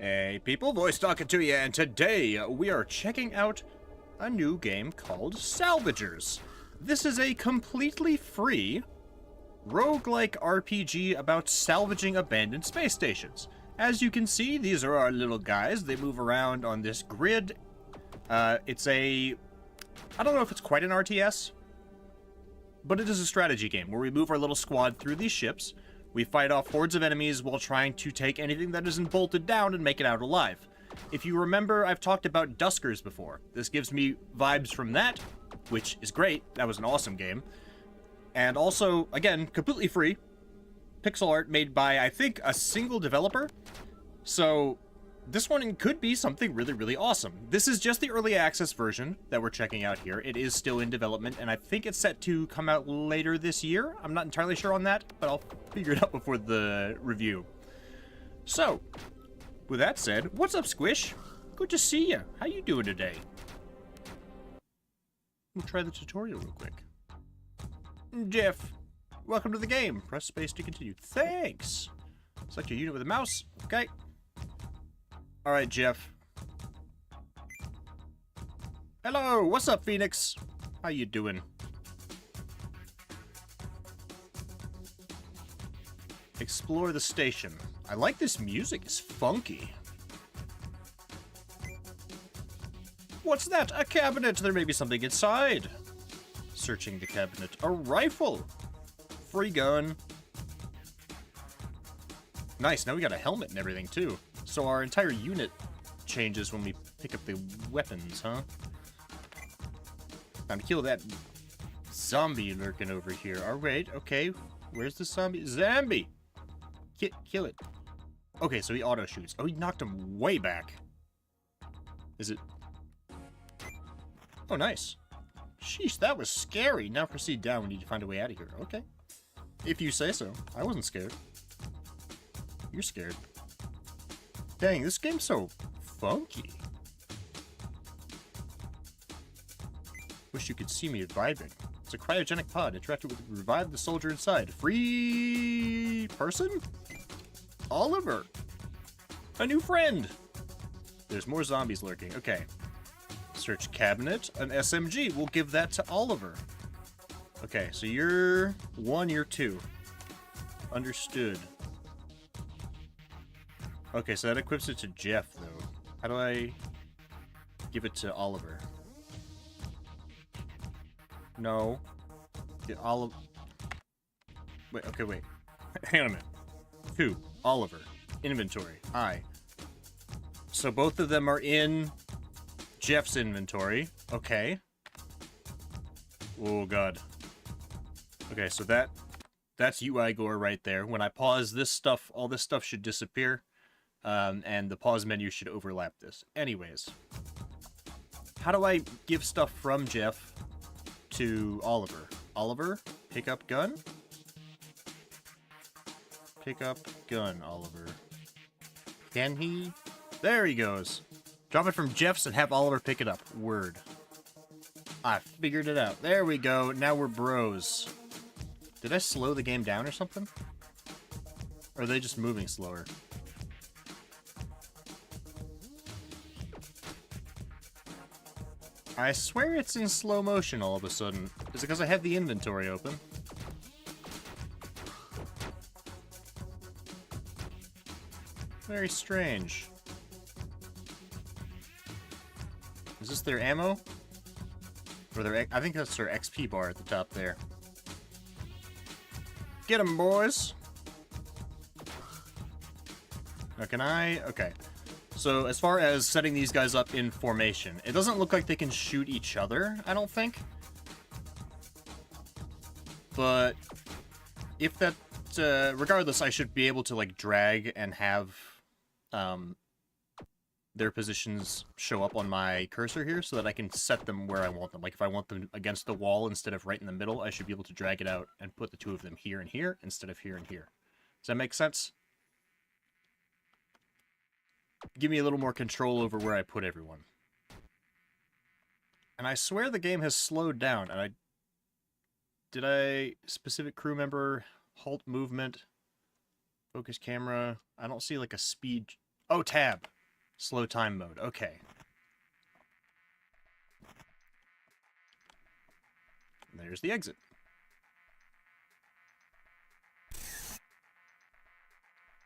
Hey people, voice talking to you, and today we are checking out a new game called Salvagers. This is a completely free roguelike RPG about salvaging abandoned space stations. As you can see, these are our little guys. They move around on this grid. I don't know if it's quite an RTS, but it is a strategy game where we move our little squad through these ships. We fight off hordes of enemies while trying to take anything that isn't bolted down and make it out alive. If you remember, I've talked about Duskers before. This gives me vibes from that, which is great. That was an awesome game. And also, again, completely free. Pixel art made by, I think, a single developer. So, this one could be something really, really awesome. This is just the early access version that we're checking out here. It is still in development, and I think it's set to come out later this year. I'm not entirely sure on that, but I'll figure it out before the review. So, with that said, what's up, Squish? Good to see you. How you doing today? We'll try the tutorial real quick. Jeff, welcome to the game. Press space to continue. Thanks. Select your unit with a mouse. Okay. Alright, Jeff. Hello, what's up, Phoenix? How you doing? Explore the station. I like this music, it's funky. What's that? A cabinet! There may be something inside. Searching the cabinet. A rifle! Free gun. Nice, now we got a helmet and everything, too. So our entire unit changes when we pick up the weapons, huh? Time to kill that zombie lurking over here. Alright, okay. Where's the zombie? Zombie! Kill it. Okay, so he auto-shoots. Oh, he knocked him way back. Is it... Oh, nice. Sheesh, that was scary. Now proceed down. We need to find a way out of here. Okay. If you say so. I wasn't scared. You're scared. Dang, this game's so funky. Wish you could see me vibing. It's a cryogenic pod. Interacted with revive the soldier inside. Free person? Oliver. A new friend. There's more zombies lurking. Okay. Search cabinet. An SMG. We'll give that to Oliver. Okay, so you're 1, you're 2. Understood. Okay, so that equips it to Jeff, though. How do I give it to Oliver? No. Get Oliver... Wait, okay, wait. Hang on a minute. 2. Oliver. Inventory. I. So both of them are in Jeff's inventory. Okay. Oh, God. Okay, so that's UI Gore right there. When I pause this stuff, all this stuff should disappear. And the pause menu should overlap this. Anyways. How do I give stuff from Jeff to Oliver? Oliver, pick up gun? Pick up gun, Oliver. Can he? There he goes. Drop it from Jeff's and have Oliver pick it up. Word. I figured it out. There we go. Now we're bros. Did I slow the game down or something? Or are they just moving slower? I swear it's in slow motion all of a sudden. Is it because I have the inventory open? Very strange. Is this their ammo? Or their... I think that's their XP bar at the top there. Get 'em, boys! Now can I... Okay. So, as far as setting these guys up in formation, it doesn't look like they can shoot each other, I don't think. But, if that... regardless, I should be able to, like, drag and have their positions show up on my cursor here so that I can set them where I want them. Like, if I want them against the wall instead of right in the middle, I should be able to drag it out and put the two of them here and here instead of here and here. Does that make sense? Give me a little more control over where I put everyone. And I swear the game has slowed down, and did I... Specific crew member, halt movement, focus camera... I don't see, like, a speed... Oh, tab! Slow time mode. Okay. There's the exit.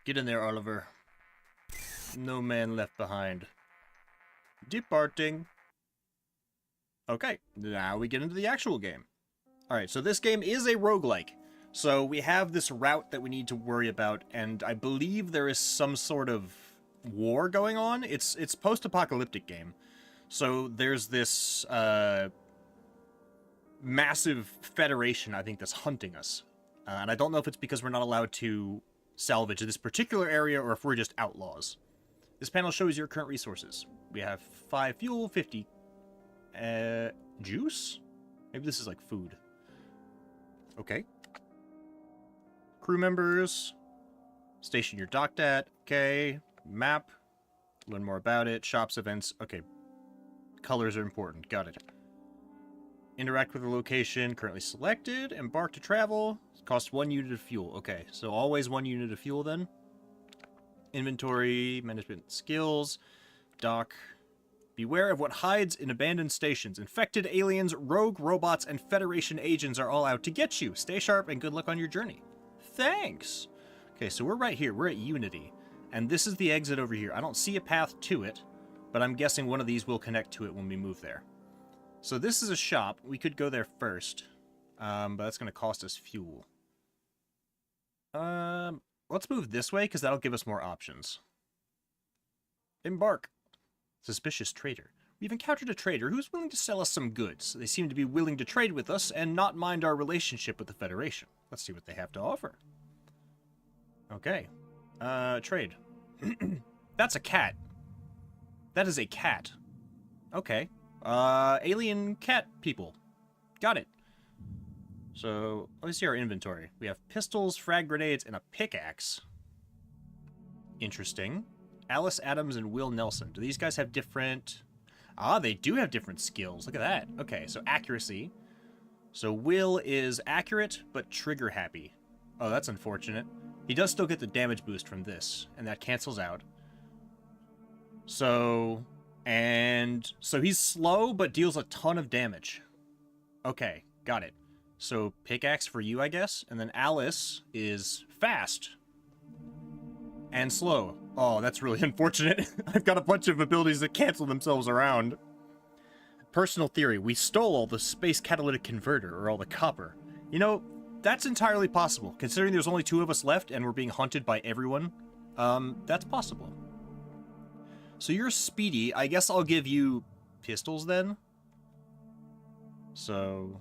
Get in there, Oliver. No man left behind. Departing. Okay, now we get into the actual game. Alright, so this game is a roguelike. So we have this route that we need to worry about, and I believe there is some sort of war going on. It's post-apocalyptic game. So there's this massive federation, I think, that's hunting us. And I don't know if it's because we're not allowed to salvage this particular area or if we're just outlaws. This panel shows your current resources. We have 5 fuel, 50 juice? Maybe this is like food. Okay. Crew members. Station you're docked at. Okay. Map. Learn more about it. Shops, events. Okay. Colors are important. Got it. Interact with the location currently selected. Embark to travel. Costs 1 unit of fuel. Okay, so always 1 unit of fuel then. Inventory, management skills, dock. Beware of what hides in abandoned stations. Infected aliens, rogue robots, and Federation agents are all out to get you. Stay sharp and good luck on your journey. Thanks! Okay, so we're right here. We're at Unity. And this is the exit over here. I don't see a path to it, but I'm guessing one of these will connect to it when we move there. So this is a shop. We could go there first, but that's going to cost us fuel. Let's move this way, because that'll give us more options. Embark. Suspicious trader. We've encountered a trader who's willing to sell us some goods. They seem to be willing to trade with us and not mind our relationship with the Federation. Let's see what they have to offer. Okay. Trade. That's a cat. That is a cat. Okay. Alien cat people. Got it. So, let me see our inventory. We have pistols, frag grenades, and a pickaxe. Interesting. Alice Adams and Will Nelson. Do these guys have different... Ah, they do have different skills. Look at that. Okay, so accuracy. So Will is accurate, but trigger happy. Oh, that's unfortunate. He does still get the damage boost from this, and that cancels out. So... And... So he's slow, but deals a ton of damage. Okay, got it. So pickaxe for you, I guess. And then Alice is fast. And slow. Oh, that's really unfortunate. I've got a bunch of abilities that cancel themselves around. Personal theory. We stole all the space catalytic converter, or all the copper. You know, that's entirely possible. Considering there's only 2 of us left and we're being hunted by everyone, that's possible. So you're speedy. I guess I'll give you pistols then. So,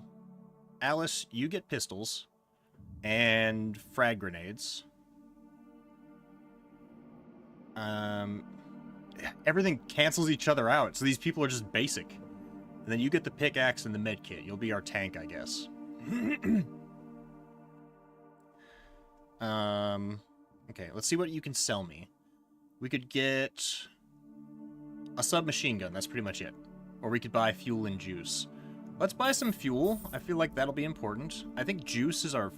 Alice, you get pistols and frag grenades. Everything cancels each other out, so these people are just basic. And then you get the pickaxe and the med kit. You'll be our tank, I guess. Okay, let's see what you can sell me. We could get a submachine gun, that's pretty much it. Or we could buy fuel and juice. Let's buy some fuel. I feel like that'll be important. I think juice is our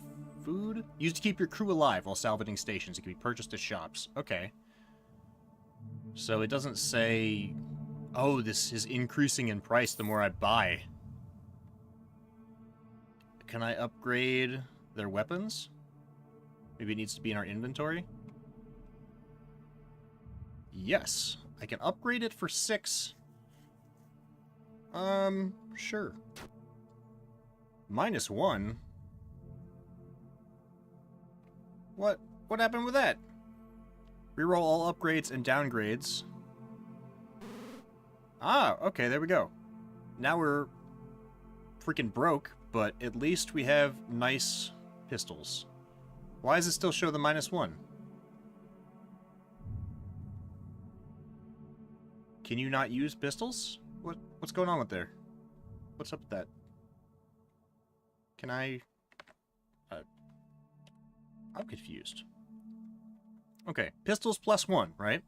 food. Used to keep your crew alive while salvaging stations. It can be purchased at shops. Okay. So it doesn't say, oh, this is increasing in price the more I buy. Can I upgrade their weapons? Maybe it needs to be in our inventory? Yes. I can upgrade it for 6. Sure. -1? What happened with that? Reroll all upgrades and downgrades. Ah, okay, there we go. Now we're freaking broke, but at least we have nice pistols. Why does it still show the -1? Can you not use pistols? What's going on with there? What's up with that? Can I... I'm confused. Okay, pistols +1, right?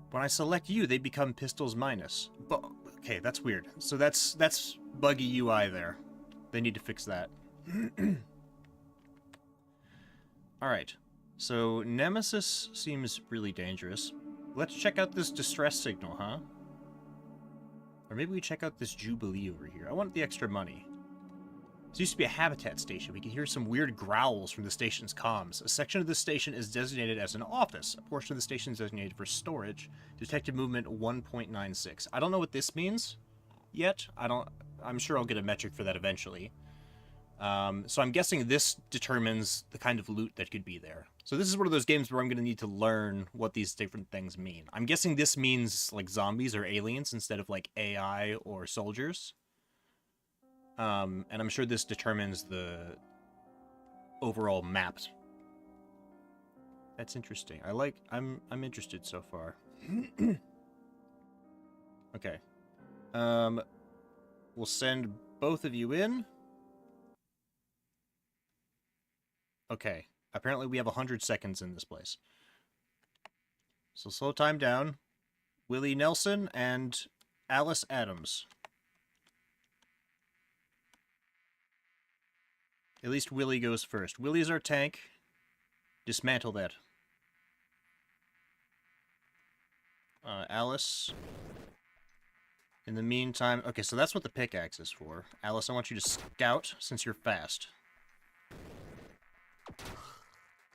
When I select you, they become pistols minus. But, okay, that's weird. So that's buggy UI there. They need to fix that. Alright. So, Nemesis seems really dangerous. Let's check out this distress signal, huh? Or maybe we check out this Jubilee over here. I want the extra money. This used to be a habitat station. We can hear some weird growls from the station's comms. A section of the station is designated as an office. A portion of the station is designated for storage. Detected movement 1.96. I don't know what this means yet. I'm sure I'll get a metric for that eventually. So I'm guessing this determines the kind of loot that could be there. So this is one of those games where I'm going to need to learn what these different things mean. I'm guessing this means like zombies or aliens instead of like AI or soldiers. And I'm sure this determines the overall maps. That's interesting. I'm interested so far. Okay. We'll send both of you in. Okay. Apparently we have 100 seconds in this place. So slow time down. Willie Nelson and Alice Adams. At least Willie goes first. Willie's our tank. Dismantle that. Alice. In the meantime... Okay, so that's what the pickaxe is for. Alice, I want you to scout, since you're fast.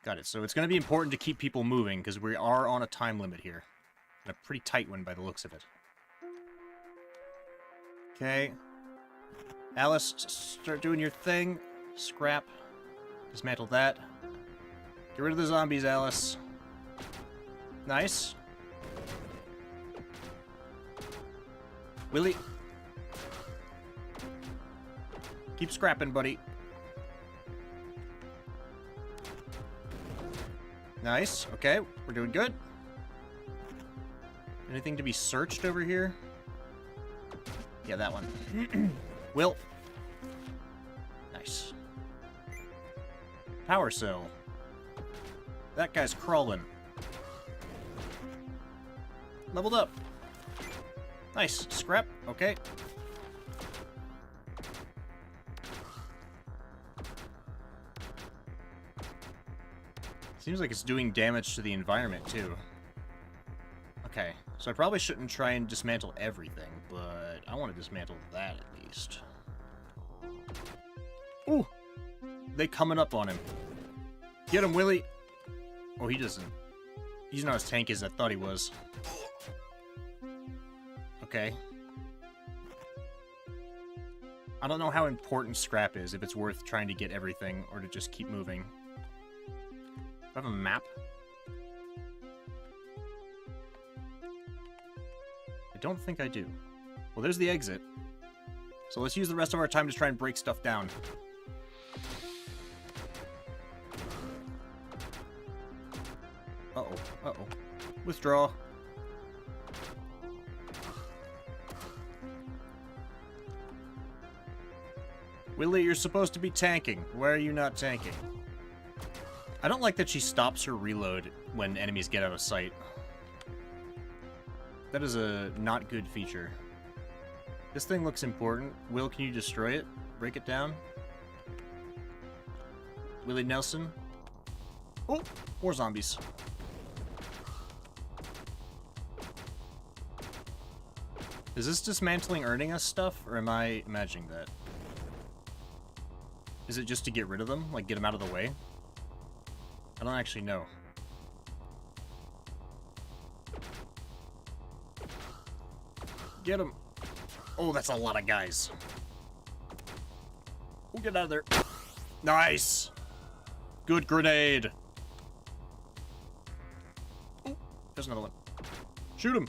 Got it. So it's going to be important to keep people moving, because we are on a time limit here. And a pretty tight one by the looks of it. Okay. Alice, start doing your thing. Scrap. Dismantle that. Get rid of the zombies, Alice. Nice. Willie. Keep scrapping, buddy. Nice. Okay, we're doing good. Anything to be searched over here? Yeah, that one. Will. Nice. Power cell. That guy's crawling. Leveled up. Nice. Scrap. Okay. Seems like it's doing damage to the environment, too. Okay. So I probably shouldn't try and dismantle everything, but I want to dismantle that at least. Ooh! They coming up on him. Get him, Willie! Oh, he doesn't. He's not as tanky as I thought he was. Okay. I don't know how important scrap is, if it's worth trying to get everything, or to just keep moving. Do I have a map? I don't think I do. Well, there's the exit. So let's use the rest of our time to try and break stuff down. Uh-oh. Uh-oh. Withdraw. Willie, you're supposed to be tanking. Why are you not tanking? I don't like that she stops her reload when enemies get out of sight. That is a not good feature. This thing looks important. Will, can you destroy it? Break it down? Willie Nelson? Oh! More zombies. Is this dismantling earning us stuff, or am I imagining that? Is it just to get rid of them? Like, get them out of the way? I don't actually know. Get him! Oh, that's a lot of guys. Oh, get out of there. Nice! Good grenade! Oh, there's another one. Shoot him!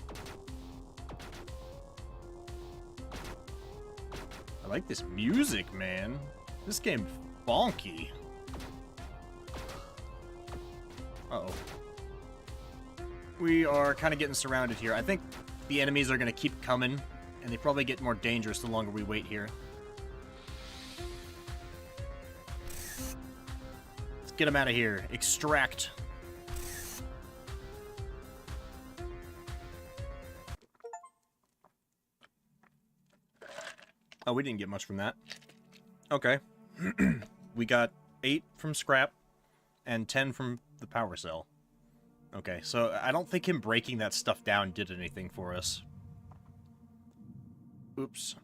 I like this music, man. This game's bonky. Uh-oh. We are kind of getting surrounded here. I think the enemies are going to keep coming, and they probably get more dangerous the longer we wait here. Let's get them out of here. Extract. Oh, we didn't get much from that. Okay. We got 8 from scrap and 10 from the power cell. Okay, so I don't think him breaking that stuff down did anything for us. Oops.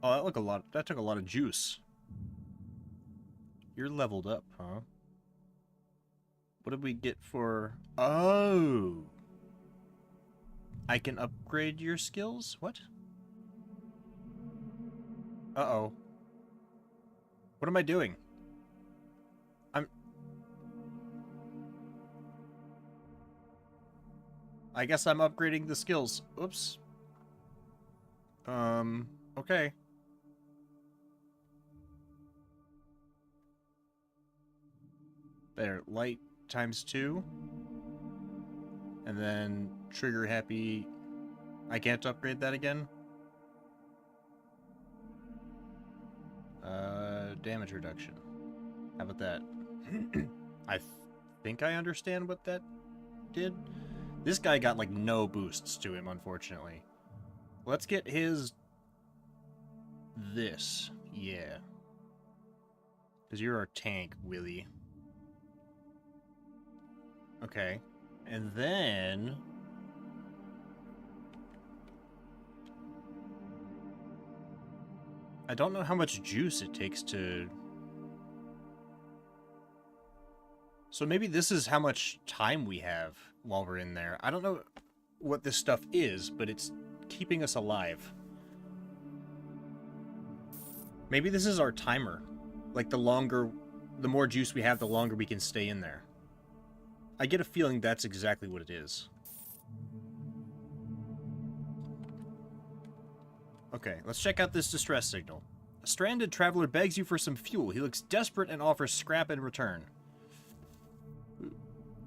Oh, that took a lot of juice. You're leveled up, huh? What did we get for... Oh! I can upgrade your skills? What? Uh-oh. What am I doing? I guess I'm upgrading the skills. Oops. Okay. There, light ×2. And then trigger happy. I can't upgrade that again? Damage reduction. How about that? I think I understand what that did. This guy got, like, no boosts to him, unfortunately. Let's get his... this. Yeah. Because you're our tank, Willy. Okay. And then... I don't know how much juice it takes to... So maybe this is how much time we have while we're in there. I don't know what this stuff is, but it's keeping us alive. Maybe this is our timer. Like, the more juice we have, the longer we can stay in there. I get a feeling that's exactly what it is. Okay, let's check out this distress signal. A stranded traveler begs you for some fuel. He looks desperate and offers scrap in return.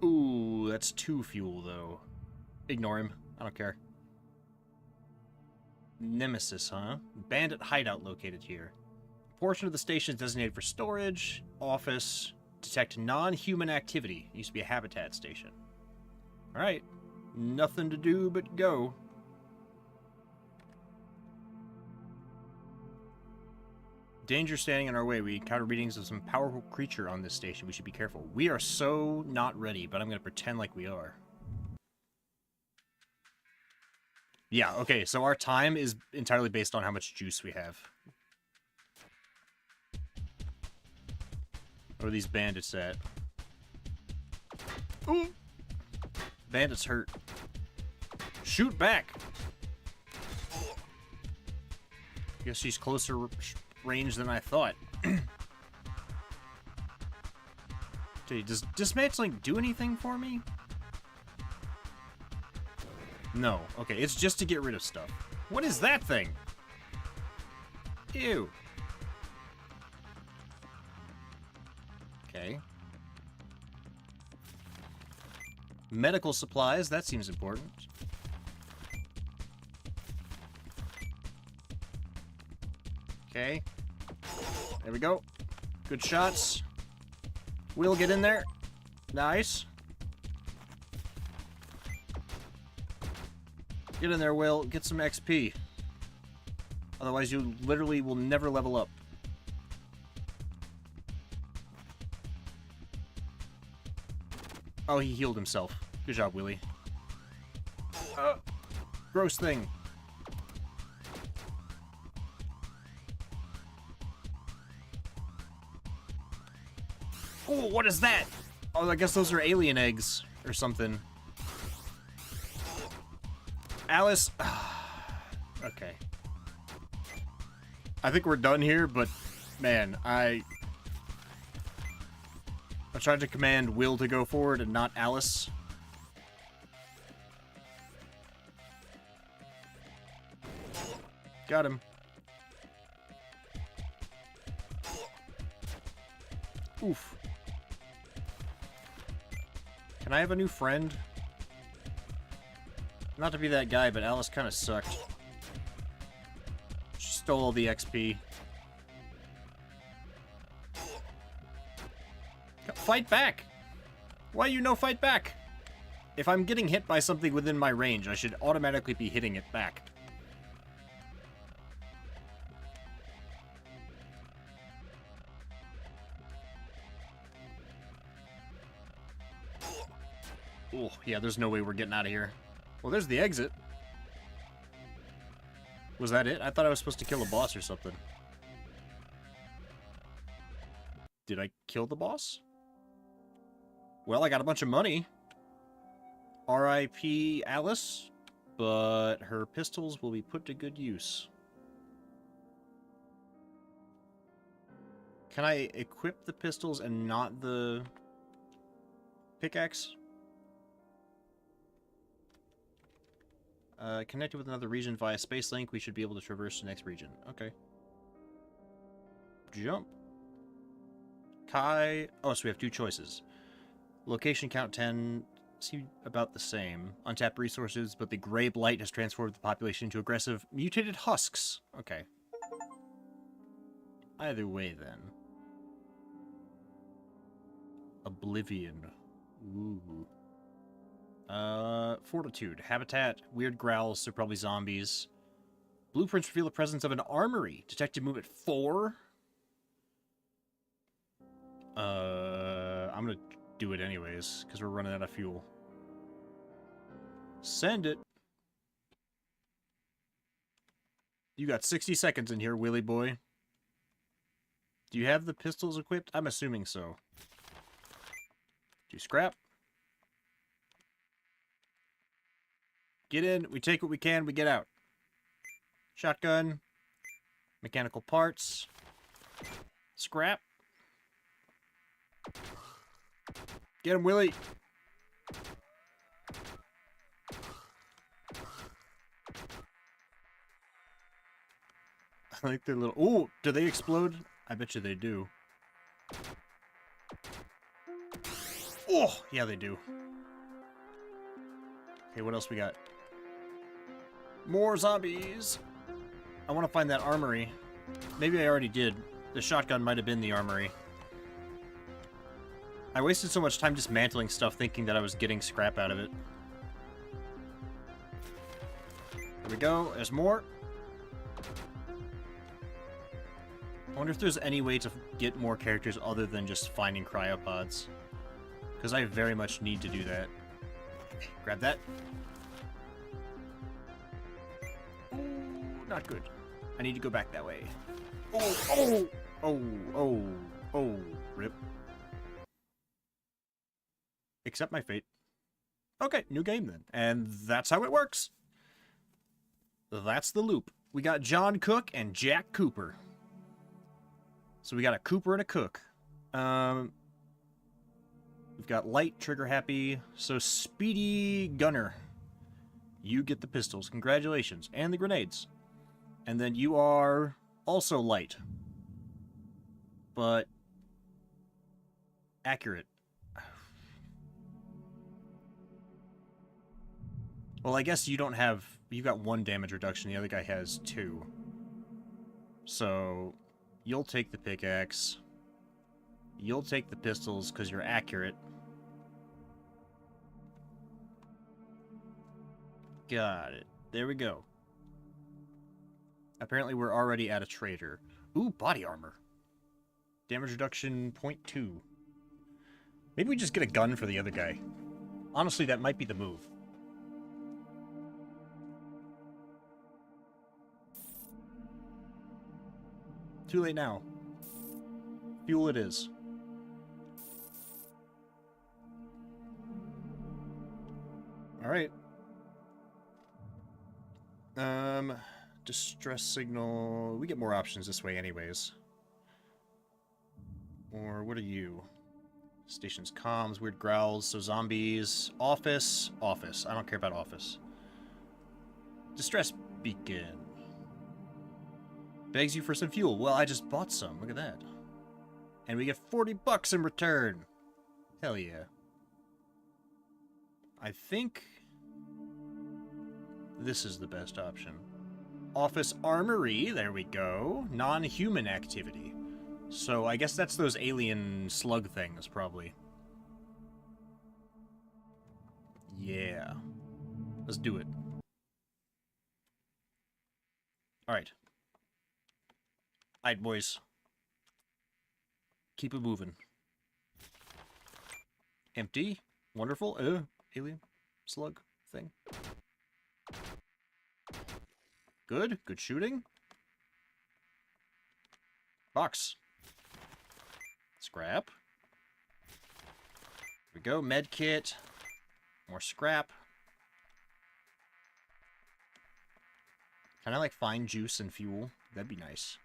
Ooh, that's 2 fuel, though. Ignore him. I don't care. Nemesis, huh? Bandit hideout located here. A portion of the station is designated for storage, office, detect non-human activity. It used to be a habitat station. Alright. Nothing to do but go. Danger standing in our way. We encounter readings of some powerful creature on this station. We should be careful. We are so not ready, but I'm going to pretend like we are. Yeah, okay, so our time is entirely based on how much juice we have. Where are these bandits at? Ooh! Bandits hurt. Shoot back! Guess she's closer range than I thought. Okay, does dismantling do anything for me? No. Okay, it's just to get rid of stuff. What is that thing? Ew. Okay. Medical supplies, that seems important. Okay. There we go. Good shots. We'll get in there. Nice. Get in there, Will. Get some XP. Otherwise, you literally will never level up. Oh, he healed himself. Good job, Willy. Gross thing. Oh, what is that? Oh, I guess those are alien eggs or something. Alice. Okay. I think we're done here, but man, I tried to command Will to go forward and not Alice. Got him. Oof. Can I have a new friend? Not to be that guy, but Alice kind of sucked. She stole all the XP. Fight back! Why you no fight back? If I'm getting hit by something within my range, I should automatically be hitting it back. Oh, yeah, there's no way we're getting out of here. Well, there's the exit. Was that it? I thought I was supposed to kill a boss or something. Did I kill the boss? Well, I got a bunch of money. R.I.P. Alice. But her pistols will be put to good use. Can I equip the pistols and not the pickaxe? Connected with another region via space link, we should be able to traverse the next region. Okay. Jump. Kai. Oh, so we have two choices. Location count 10. Seem about the same. Untapped resources, but the gray blight has transformed the population into aggressive, mutated husks. Okay. Either way, then. Oblivion. Ooh. Fortitude. Habitat. Weird growls, so probably zombies. Blueprints reveal the presence of an armory. Detective move at 4. I'm gonna do it anyways, because we're running out of fuel. Send it. You got 60 seconds in here, Willy boy. Do you have the pistols equipped? I'm assuming so. Do you scrap? Get in. We take what we can. We get out. Shotgun. Mechanical parts. Scrap. Get him, Willy. I like their little... Ooh, do they explode? I bet you they do. Oh, yeah, they do. Okay, what else we got? More zombies. I want to find that armory. Maybe I already did. The shotgun might have been the armory. I wasted so much time dismantling stuff thinking that I was getting scrap out of it. There we go. There's more. I wonder if there's any way to get more characters other than just finding cryopods. Because I very much need to do that. Grab that. Oh, not good. I need to go back that way. Oh, oh, oh, oh, oh, rip. Accept my fate. Okay, new game then. And that's how it works. That's the loop. We got John Cook and Jack Cooper. So we got a Cooper and a Cook. We've got Light, Trigger Happy. So Speedy Gunner. You get the pistols. Congratulations. And the grenades. And then you are also Light. But accurate. Well, I guess you don't have... You got 1 damage reduction. The other guy has 2. So, you'll take the pickaxe. You'll take the pistols because you're accurate. Got it. There we go. Apparently we're already at a trader. Ooh, body armor. Damage reduction 0.2. Maybe we just get a gun for the other guy. Honestly, that might be the move. Too late now. Fuel it is. Alright. Distress signal. We get more options this way anyways. Or what are you? Stations comms, weird growls, so zombies. Office. Office. I don't care about office. Distress beacon. Begs you for some fuel. Well, I just bought some. Look at that. And we get 40 bucks in return. Hell yeah. I think this is the best option. Office Armory. There we go. Non-human activity. So I guess that's those alien slug things, probably. Yeah. Let's do it. Alright. Alright, boys. Keep it moving. Empty. Wonderful. alien slug thing. Good. Good shooting. Box. Scrap. Here we go. Med kit. More scrap. Kind of like find juice and fuel. That'd be nice.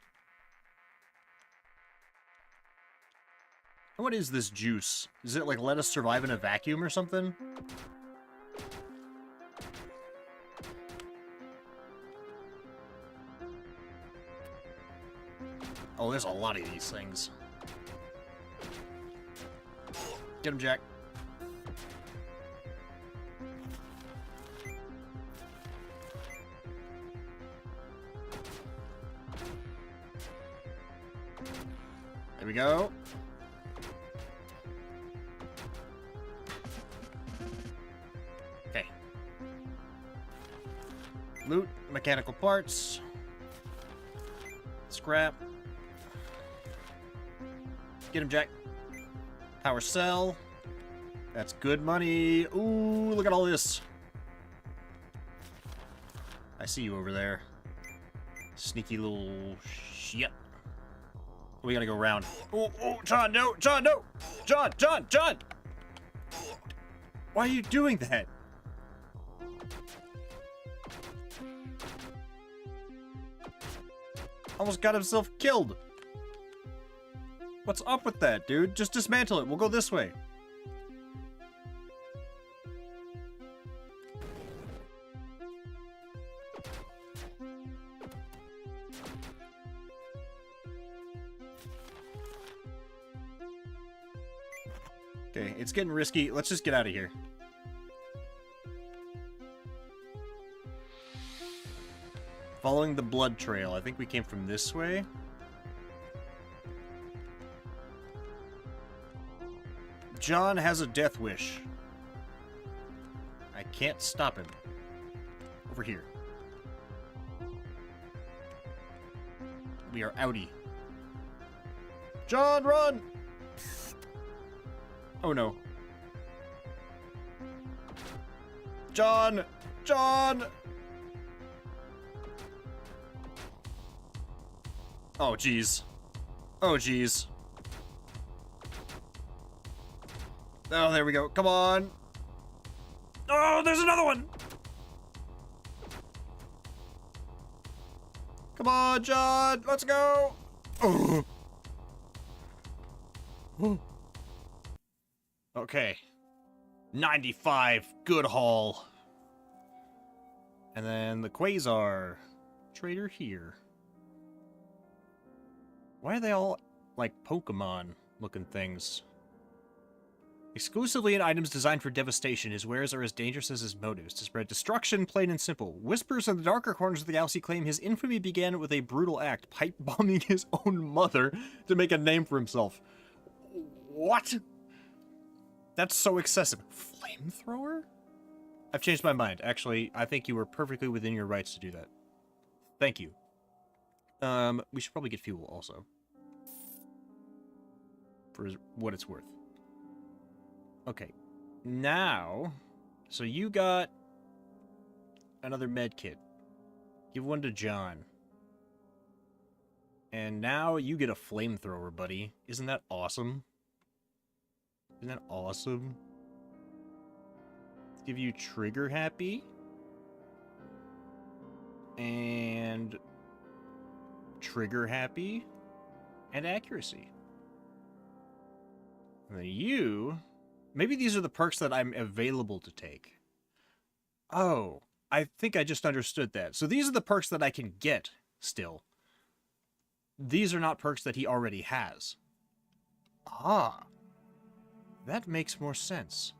What is this juice? Is it like let us survive in a vacuum or something? Oh, there's a lot of these things. Get him, Jack. There we go. Okay. Loot, mechanical parts. Scrap. Get him, Jack. Power cell. That's good money. Ooh, look at all this. I see you over there. Sneaky little shit. We gotta go around. Oh, oh, John, no! John, no! John, John, John! Why are you doing that? Almost got himself killed. What's up with that, dude? Just dismantle it. We'll go this way. Okay, it's getting risky. Let's just get out of here. Following the blood trail. I think we came from this way. John has a death wish. I can't stop him. Over here. We are outie. John, run! Oh no. John! John! Oh, jeez. Oh, jeez. Oh, there we go. Come on. Oh, there's another one. Come on, John. Let's go. Oh. Okay. 95. Good haul. And then the Quasar. Trader here. Why are they all like Pokemon looking things? Exclusively in items designed for devastation, his wares are as dangerous as his motives, to spread destruction, plain and simple. Whispers in the darker corners of the galaxy claim his infamy began with a brutal act, pipe-bombing his own mother to make a name for himself. What? That's so excessive. Flamethrower? I've changed my mind. Actually, I think you were perfectly within your rights to do that. Thank you. We should probably get fuel also. For what it's worth. Okay, now, so you got another med kit. Give one to John. And now you get a flamethrower, buddy. Isn't that awesome? Isn't that awesome? Let's give you trigger happy. And trigger happy. And accuracy. And then you... Maybe these are the perks that I'm available to take. Oh, I think I just understood that. So these are the perks that I can get still. These are not perks that he already has. Ah. That makes more sense.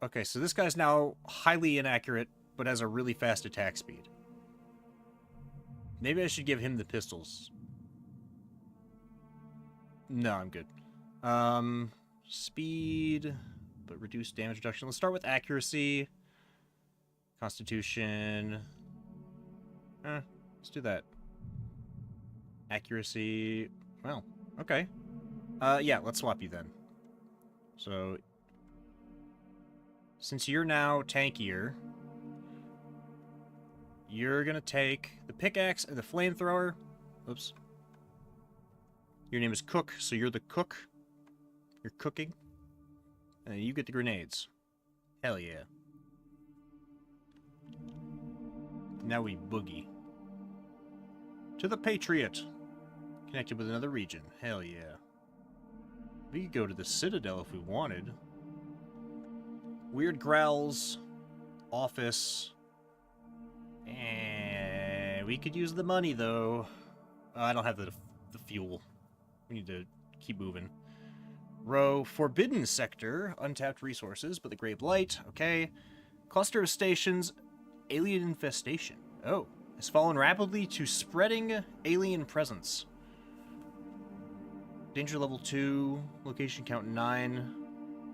Okay, so this guy's now highly inaccurate, but has a really fast attack speed. Maybe I should give him the pistols. No, I'm good. Speed, but reduced damage reduction. Let's start with accuracy. Constitution. Let's do that. Accuracy. Well, okay. Yeah, let's swap you then. So, Since you're now tankier, you're gonna take the pickaxe and the flamethrower. Oops. Your name is Cook, so you're the cook. You're cooking. And then you get the grenades. Hell yeah. Now we boogie. To the Patriot. Connected with another region. Hell yeah. We could go to the Citadel if we wanted. Weird growls. Office. And we could use the money, though. I don't have the fuel. We need to keep moving. Row, Forbidden Sector. Untapped resources, but the Grave Light. Okay. Cluster of stations. Alien infestation. Oh. Has fallen rapidly to spreading alien presence. Danger level 2. Location count 9.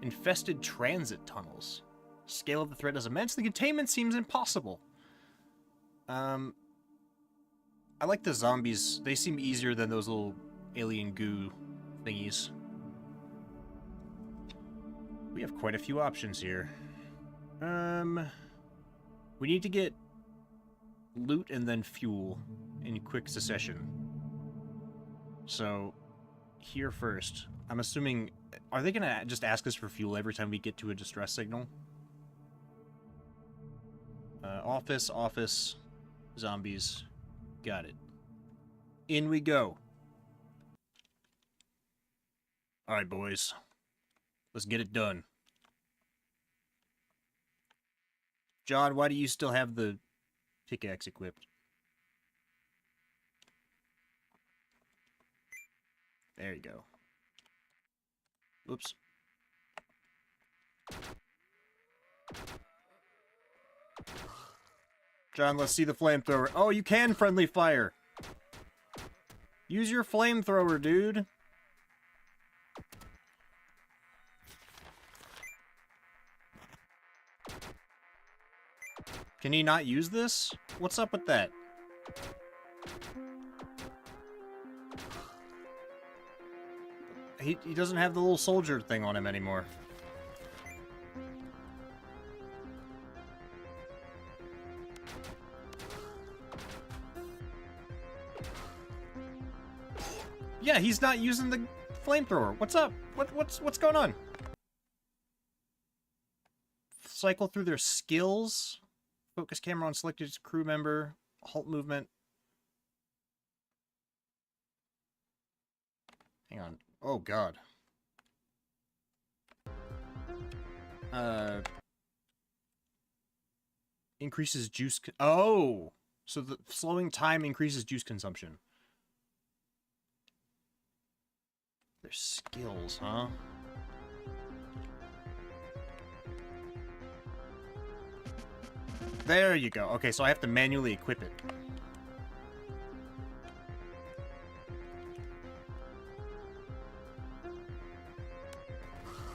Infested transit tunnels. Scale of the threat is immense. The containment seems impossible. I like the zombies. They seem easier than those little alien goo thingies. We have quite a few options here. We need to get loot and then fuel in quick succession. So, here first. I'm assuming... Are they gonna just ask us for fuel every time we get to a distress signal? Office, office, zombies. Got it. In we go. Alright, boys. Let's get it done. John, why do you still have the pickaxe equipped? There you go. Oops. John, let's see the flamethrower. Oh, you can friendly fire. Use your flamethrower, dude. Can he not use this? What's up with that? He doesn't have the little soldier thing on him anymore. Yeah, he's not using the flamethrower. What's up? What's going on? Cycle through their skills. Focus camera on selected crew member. Halt movement. Hang on. Oh, God. Increases juice... Oh! So the slowing time increases juice consumption. Their skills, huh? There you go. Okay, so I have to manually equip it.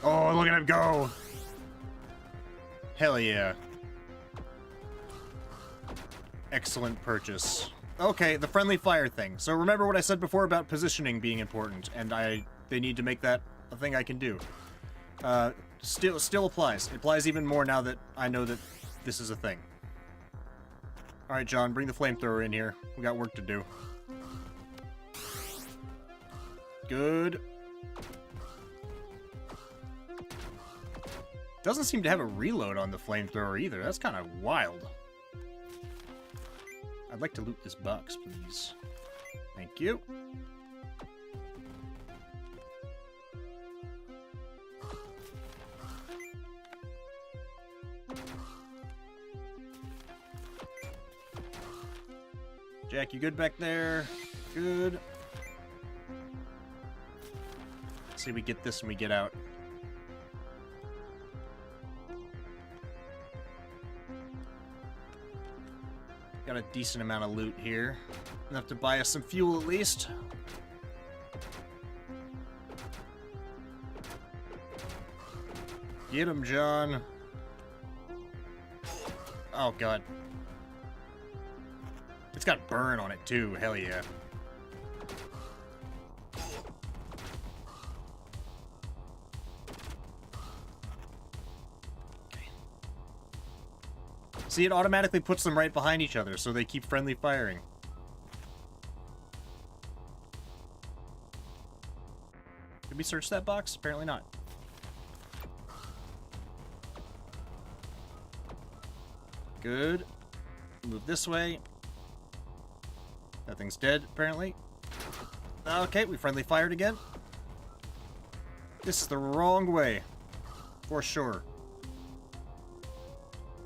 Oh, look at him go! Hell yeah. Excellent purchase. Okay, the friendly fire thing. So remember what I said before about positioning being important, and they need to make that a thing I can do. Still applies. It applies even more now that I know that this is a thing. Alright, John, bring the flamethrower in here. We got work to do. Good. Doesn't seem to have a reload on the flamethrower either. That's kind of wild. I'd like to loot this box, please. Thank you. Jack, you good back there? Good. Let's see if we get this when we get out. Got a decent amount of loot here. Enough to buy us some fuel at least. Get him, John. Oh, God. It's got burn on it, too. Hell yeah. Okay. See, it automatically puts them right behind each other, so they keep friendly firing. Did we search that box? Apparently not. Good. Move this way. That thing's dead, apparently. Okay, we friendly fired again. This is the wrong way. For sure.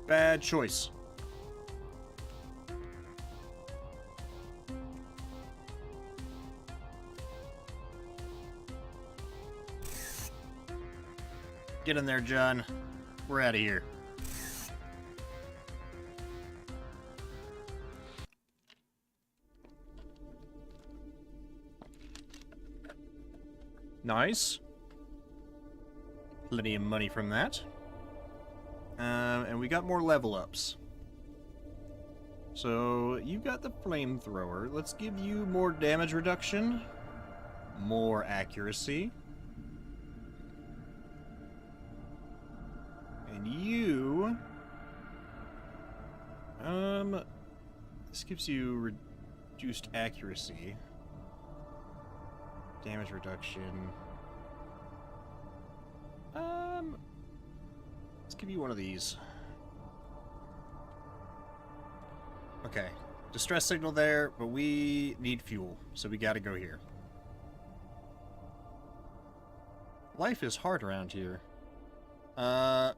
Bad choice. Get in there, John. We're out of here. Nice. Plenty of money from that. And we got more level ups. So, you got the flamethrower. Let's give you more damage reduction. More accuracy. And you... This gives you reduced accuracy. Damage reduction. Let's give you one of these. Okay. Distress signal there, but we need fuel, so we gotta go here. Life is hard around here. So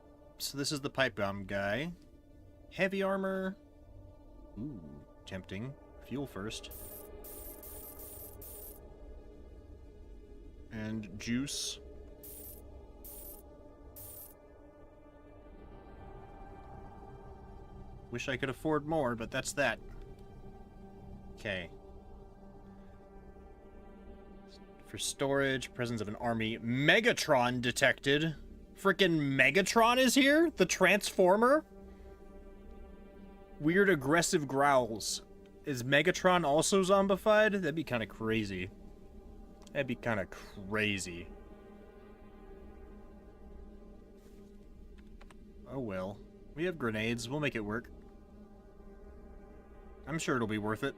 this is the pipe bomb guy. Heavy armor. Ooh, tempting. Fuel first. And juice. Wish I could afford more, but that's that. Okay. For storage, presence of an army. Megatron detected. Frickin' Megatron is here? The Transformer? Weird aggressive growls. Is Megatron also zombified? That'd be kind of crazy. That'd be kind of crazy. Oh well. We have grenades. We'll make it work. I'm sure it'll be worth it.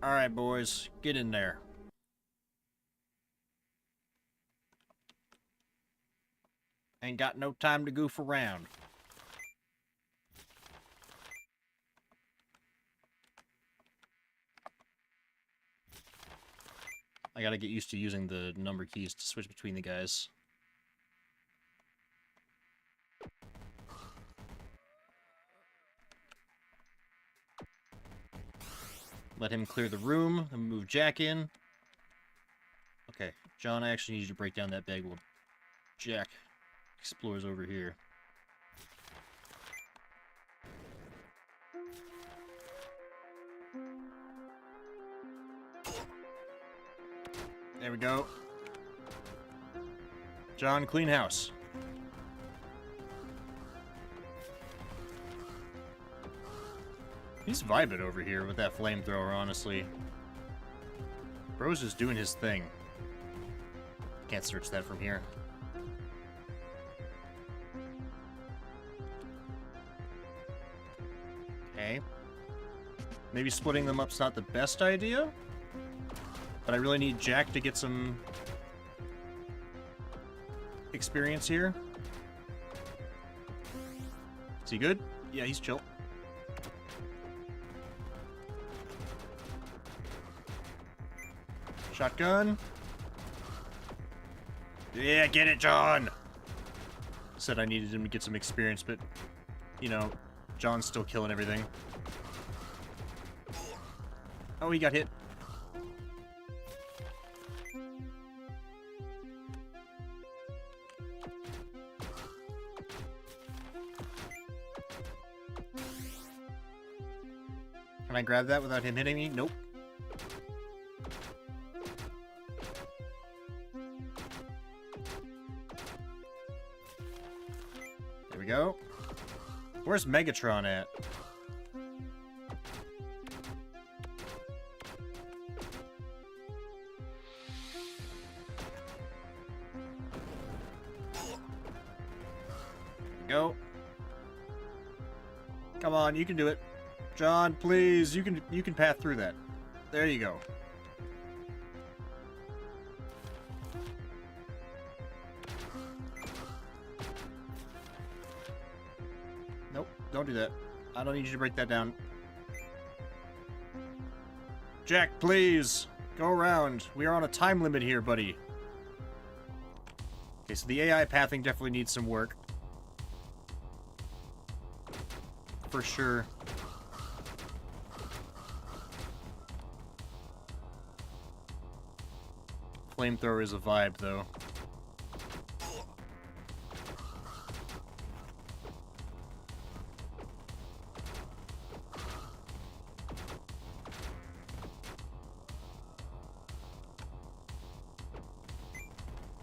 Alright, boys. Get in there. Ain't got no time to goof around. I gotta get used to using the number keys to switch between the guys. Let him clear the room, and move Jack in. Okay, John, I actually need you to break down that bag while Jack explores over here. There we go. John, clean house. He's vibing over here with that flamethrower, honestly. Bro's just doing his thing. Can't search that from here. Okay. Maybe splitting them up's not the best idea? But I really need Jack to get some experience here. Is he good? Yeah, he's chill. Shotgun. Yeah, get it, John! Said I needed him to get some experience, but, you know, John's still killing everything. Oh, he got hit. Can I grab that without him hitting me? Nope. There we go. Where's Megatron at? Go. Come on, you can do it. John, please, you can path through that. There you go. Nope, don't do that. I don't need you to break that down. Jack, please, go around. We are on a time limit here, buddy. Okay, so the AI pathing definitely needs some work. For sure. Flamethrower is a vibe, though.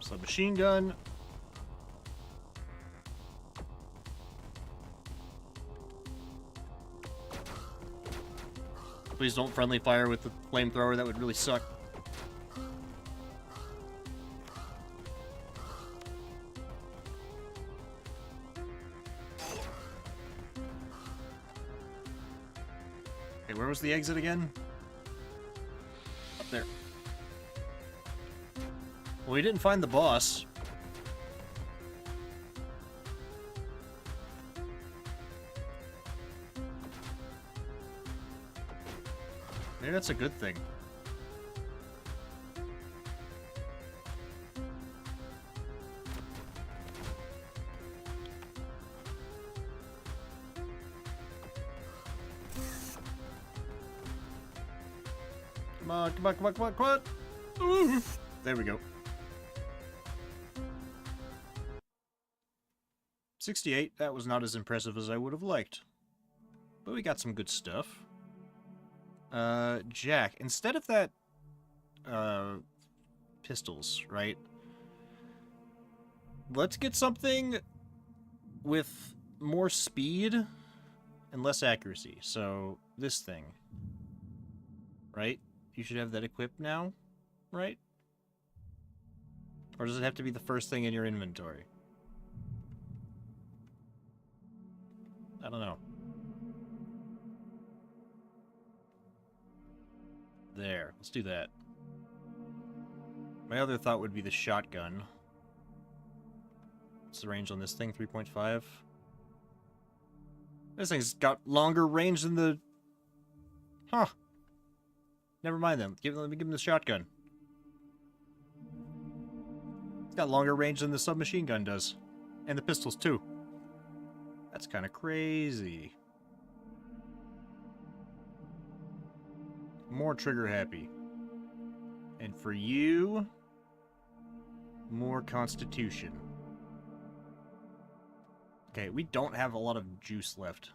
Submachine gun. Please don't friendly fire with the flamethrower, that would really suck. Okay, where was the exit again? Up there. Well, we didn't find the boss. Maybe that's a good thing. Come on, come on, come on, come on, come on! Ooh. There we go. 68, that was not as impressive as I would have liked. But we got some good stuff. Jack, instead of that, pistols, right? Let's get something with more speed and less accuracy. So, this thing. Right? You should have that equipped now, right? Or does it have to be the first thing in your inventory? I don't know. There, let's do that. My other thought would be the shotgun. What's the range on this thing? 3.5? This thing's got longer range than the... Huh. Never mind then. Let me give him the shotgun. It's got longer range than the submachine gun does. And the pistols too. That's kind of crazy. More trigger happy. And for you, more constitution. Okay, we don't have a lot of juice left.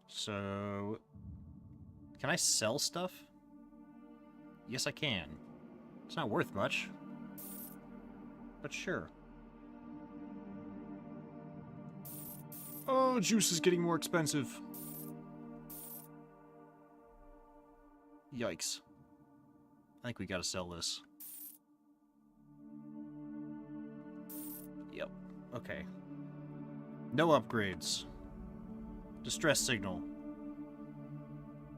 So, can I sell stuff? Yes, I can. It's not worth much. But sure. Oh, juice is getting more expensive. Yikes. I think we gotta sell this. Yep. Okay. No upgrades. Distress signal.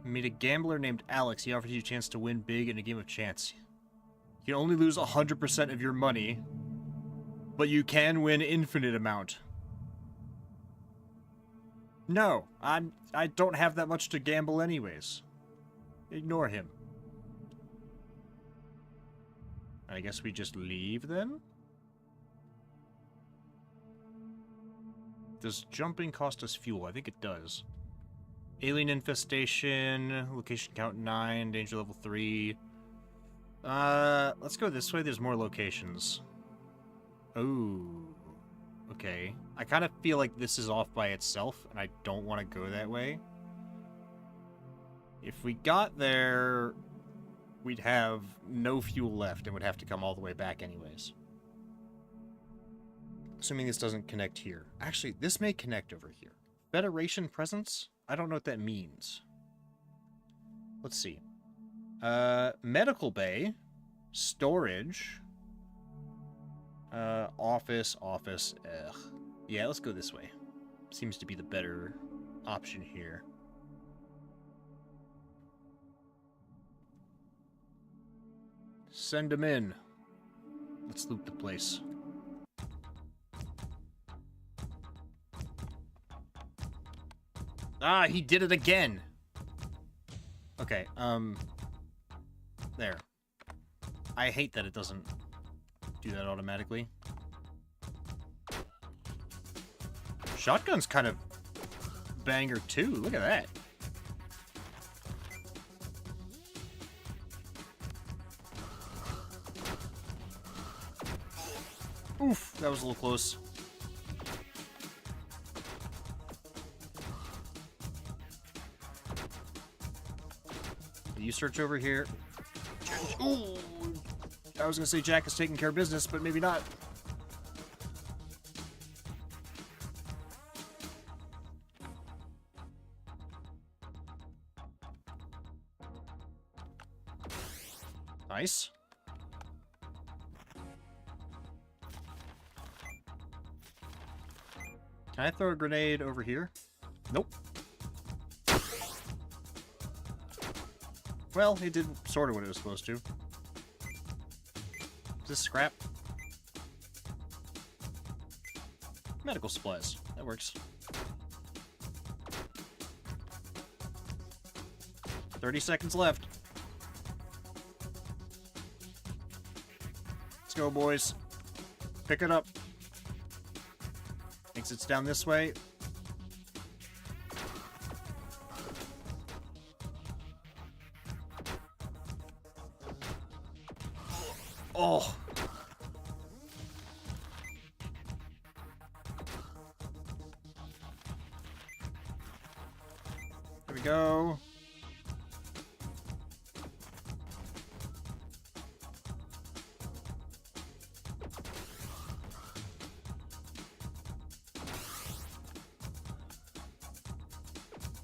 Meet a gambler named Alex. He offers you a chance to win big in a game of chance. You can only lose 100% of your money, but you can win infinite amount. No, I don't have that much to gamble anyways. Ignore him. I guess we just leave then? Does jumping cost us fuel? I think it does. Alien infestation, location count 9, danger level 3. Let's go this way, there's more locations. Ooh. Okay. I kind of feel like this is off by itself, and I don't want to go that way. If we got there, we'd have no fuel left and would have to come all the way back anyways. Assuming this doesn't connect here. Actually, this may connect over here. Federation presence? I don't know what that means. Let's see. Medical bay. Storage. Office. Ugh. Yeah, let's go this way. Seems to be the better option here. Send him in. Let's loot the place. Ah, he did it again! Okay, there. I hate that it doesn't do that automatically. Shotgun's kind of banger too, look at that. Oof, that was a little close. You search over here. Ooh! I was gonna say Jack is taking care of business, but maybe not. Nice. Can I throw a grenade over here? Nope. Well, it did sort of what it was supposed to. Is this scrap? Medical supplies. That works. 30 seconds left. Let's go, boys. Pick it up. Thinks it's down this way. Oh. There we go.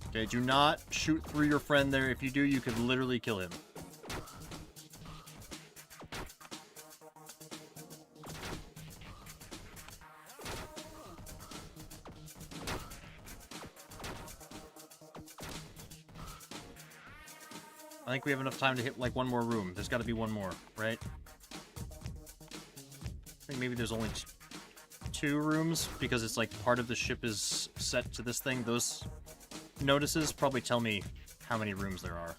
Okay, do not shoot through your friend there. If you do, you could literally kill him. I think we have enough time to hit, like, one more room. There's got to be one more, right? I think maybe there's only two rooms, because it's, like, part of the ship is set to this thing. Those notices probably tell me how many rooms there are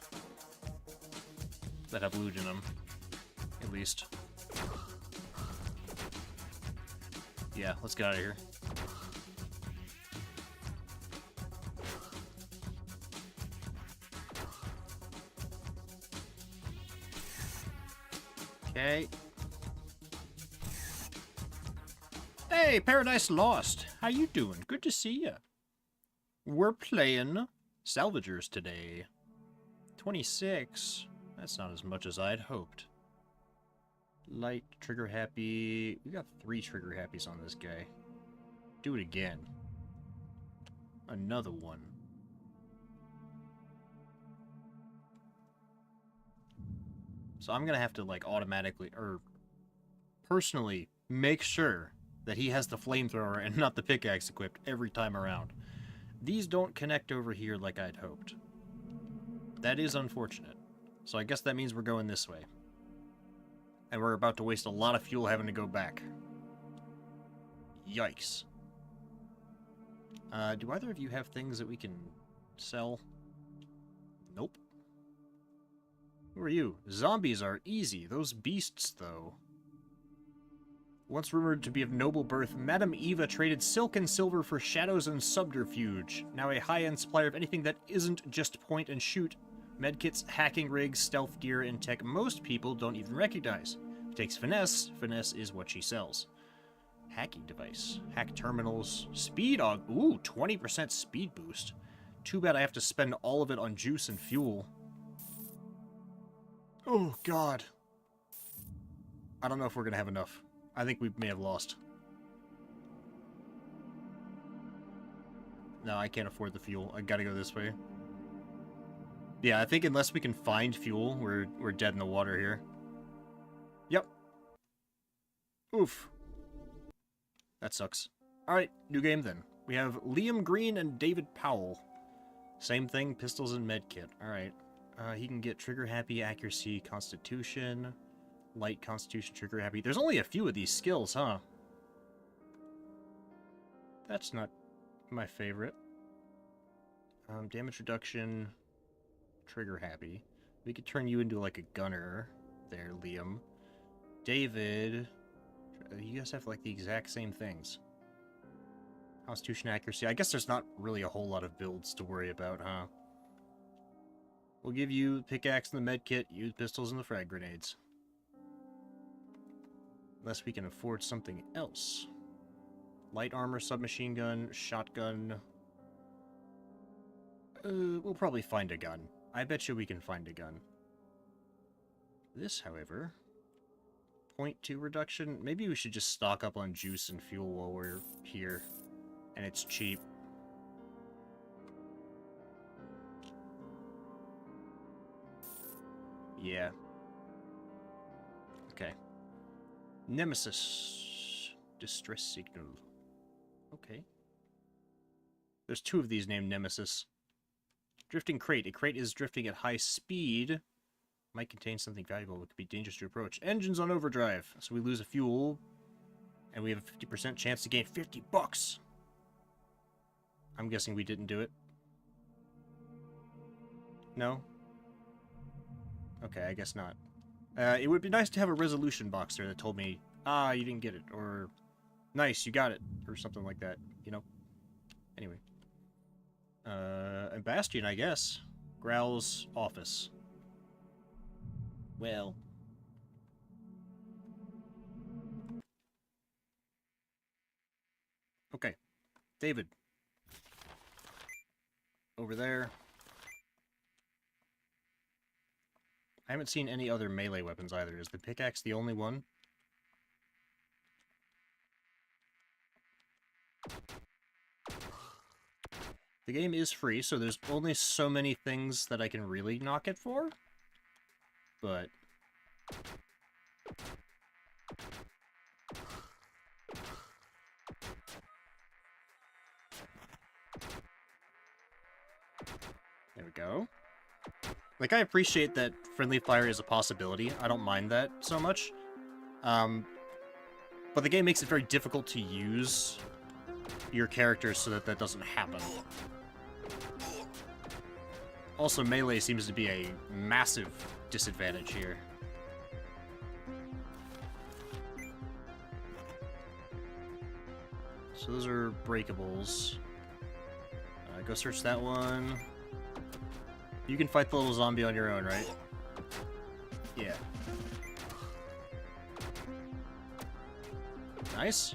that have loot in them, at least. Yeah, let's get out of here. Okay. Hey, Paradise Lost. How you doing? Good to see ya. We're playing Salvagers today. 26. That's not as much as I'd hoped. Light, trigger happy. We got 3 trigger happies on this guy. Do it again. Another one. So I'm gonna have to, like, automatically, or personally, make sure that he has the flamethrower and not the pickaxe equipped every time around. These don't connect over here like I'd hoped. That is unfortunate. So I guess that means we're going this way. And we're about to waste a lot of fuel having to go back. Yikes. Do either of you have things that we can sell? Nope. Who are you? Zombies are easy. Those beasts, though. Once rumored to be of noble birth, Madame Eva traded silk and silver for shadows and subterfuge. Now a high-end supplier of anything that isn't just point and shoot. Medkits, hacking rigs, stealth gear, and tech most people don't even recognize. It takes finesse. Finesse is what she sells. Hacking device. Hack terminals. Speed aug. Ooh, 20% speed boost. Too bad I have to spend all of it on juice and fuel. Oh, God. I don't know if we're going to have enough. I think we may have lost. No, I can't afford the fuel. I gotta go this way. Yeah, I think unless we can find fuel, we're dead in the water here. Yep. Oof. That sucks. Alright, new game then. We have Liam Green and David Powell. Same thing, pistols and medkit. Alright. He can get trigger happy, accuracy, constitution, light constitution, trigger happy. There's only a few of these skills, huh? That's not my favorite. Damage reduction, trigger happy. We could turn you into like a gunner there, Liam. David, you guys have like the exact same things. Constitution, accuracy. I guess there's not really a whole lot of builds to worry about, huh? We'll give you pickaxe and the medkit, use pistols and the frag grenades. Unless we can afford something else. Light armor, submachine gun, shotgun. We'll probably find a gun. I bet you we can find a gun. This, however, 0.2 reduction. Maybe we should just stock up on juice and fuel while we're here. And it's cheap. Yeah. Okay. Nemesis. Distress signal. Okay. There's two of these named Nemesis. Drifting crate. A crate is drifting at high speed. Might contain something valuable. It could be dangerous to approach. Engines on overdrive. So we lose a fuel. And we have a 50% chance to gain $50. I'm guessing we didn't do it. No? Okay, I guess not. It would be nice to have a resolution box there that told me, ah, you didn't get it, or nice, you got it, or something like that, you know? Anyway. And Bastion, I guess. Growl's office. Well. Okay. David. Over there. I haven't seen any other melee weapons either. Is the pickaxe the only one? The game is free, so there's only so many things that I can really knock it for. But... there we go. Like, I appreciate that friendly fire is a possibility. I don't mind that so much. But the game makes it very difficult to use your characters so that that doesn't happen. Also, melee seems to be a massive disadvantage here. So those are breakables. Go search that one. You can fight the little zombie on your own, right? Yeah. Nice.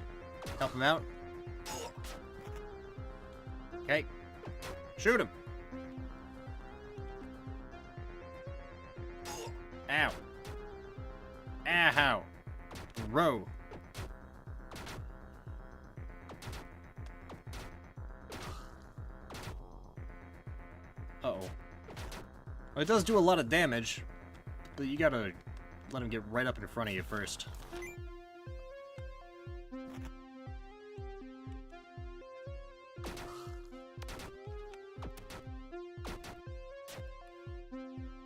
Help him out. Okay. Shoot him. Ow. Ow. Row. Uh-oh. Well, it does do a lot of damage, but you gotta let him get right up in front of you first.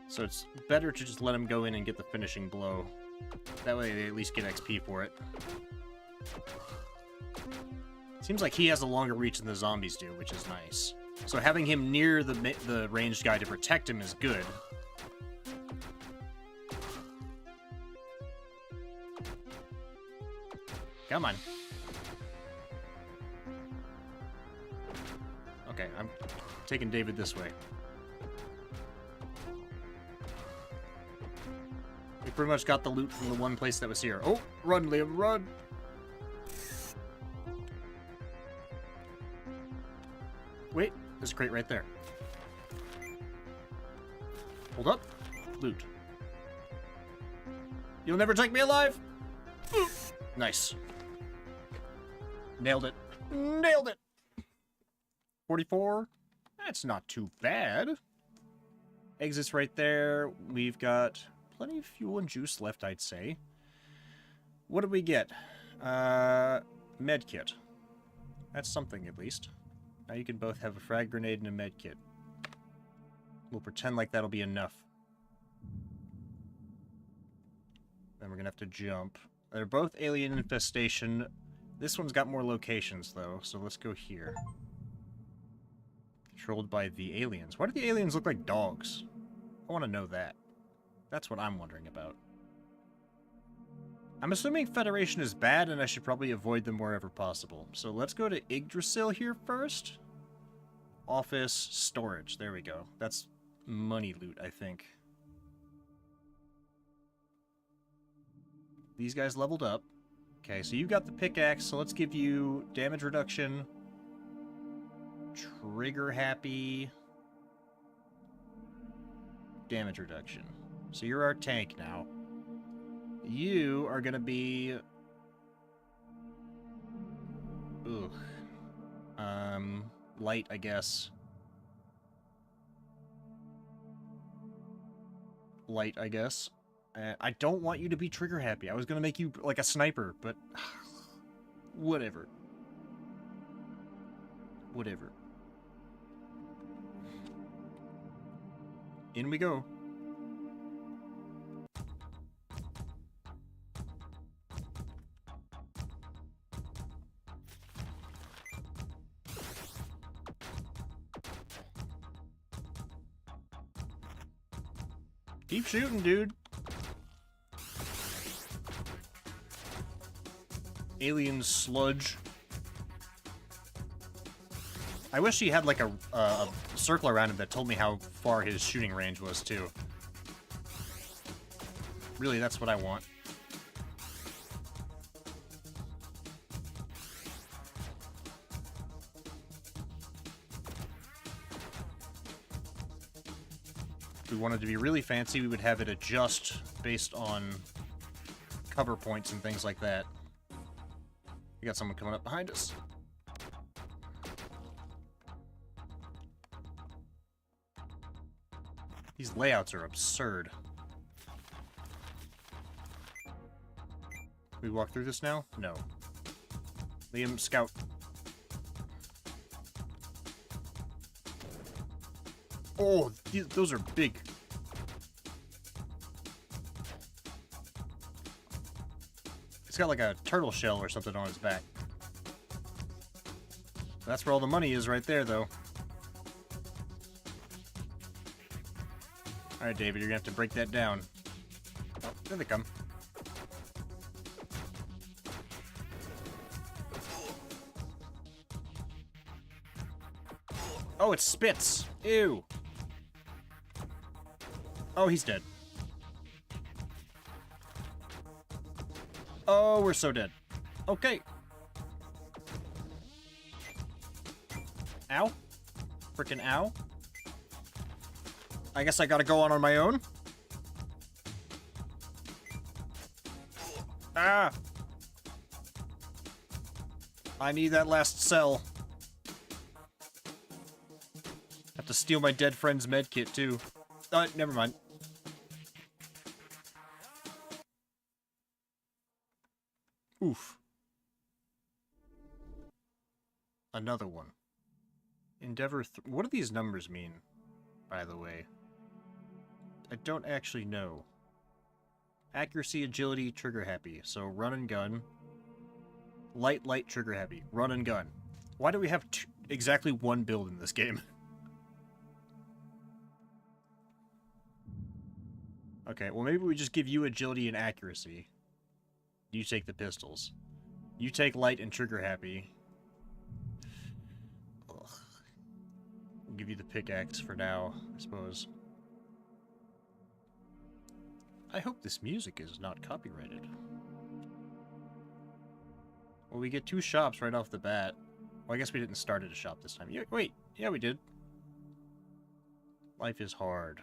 So it's better to just let him go in and get the finishing blow. That way they at least get XP for it. Seems like he has a longer reach than the zombies do, which is nice. So having him near the ranged guy to protect him is good. Come on. Okay, I'm taking David this way. We pretty much got the loot from the one place that was here. Oh, run, Liam, run! Wait, there's a crate right there. Hold up. Loot. You'll never take me alive! Nice. Nailed it. Nailed it! 44. That's not too bad. Exits right there. We've got plenty of fuel and juice left, I'd say. What did we get? Medkit. That's something, at least. Now you can both have a frag grenade and a medkit. We'll pretend like that'll be enough. Then we're gonna have to jump. They're both alien infestation. This one's got more locations, though, so let's go here. Controlled by the aliens. Why do the aliens look like dogs? I want to know that. That's what I'm wondering about. I'm assuming Federation is bad, and I should probably avoid them wherever possible. So let's go to Yggdrasil here first. Office, storage. There we go. That's money loot, I think. These guys leveled up. Okay, so you got the pickaxe, so let's give you damage reduction. Trigger happy. Damage reduction. So you're our tank now. You are gonna be... Ugh. Light, I guess. Light, I guess. I don't want you to be trigger happy. I was gonna make you like a sniper, but... Whatever. Whatever. In we go. Keep shooting, dude. Alien sludge. I wish he had like a circle around him that told me how far his shooting range was, too. Really, that's what I want. If we wanted to be really fancy, we would have it adjust based on cover points and things like that. We got someone coming up behind us. These layouts are absurd. We walk through this now? No. Liam, scout. Oh, those are big. It's got like a turtle shell or something on its back. That's where all the money is right there, though. Alright, David, you're gonna have to break that down. Oh, there they come. Oh, it spits! Ew! Oh, he's dead. Oh, we're so dead. Okay. Ow. Frickin' ow. I guess I gotta go on my own. Ah! I need that last cell. Have to steal my dead friend's medkit, too. Never mind. Oof. Another one. Endeavor what do these numbers mean, by the way? I don't actually know. Accuracy, agility, trigger happy. So run and gun. Light, trigger happy. Run and gun. Why do we have exactly one build in this game? Okay, well maybe we just give you agility and accuracy. You take the pistols. You take light and trigger happy. Ugh. We'll give you the pickaxe for now, I suppose. I hope this music is not copyrighted. Well, we get 2 shops right off the bat. Well, I guess we didn't start at a shop this time. Yeah, wait, yeah, we did. Life is hard.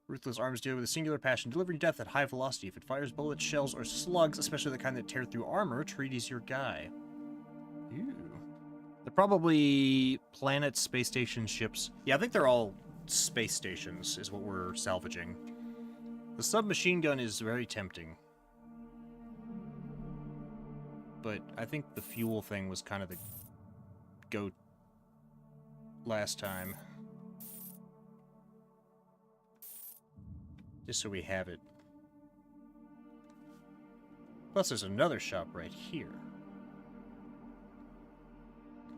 Ruthless arms deal with a singular passion, delivering death at high velocity. If it fires bullets, shells, or slugs, especially the kind that tear through armor, treat as your guy. Ew. They're probably planets, space station, ships. Yeah, I think they're all space stations, is what we're salvaging. The submachine gun is very tempting. but I think the fuel thing was kind of the go last time. Just so we have it. Plus, there's another shop right here.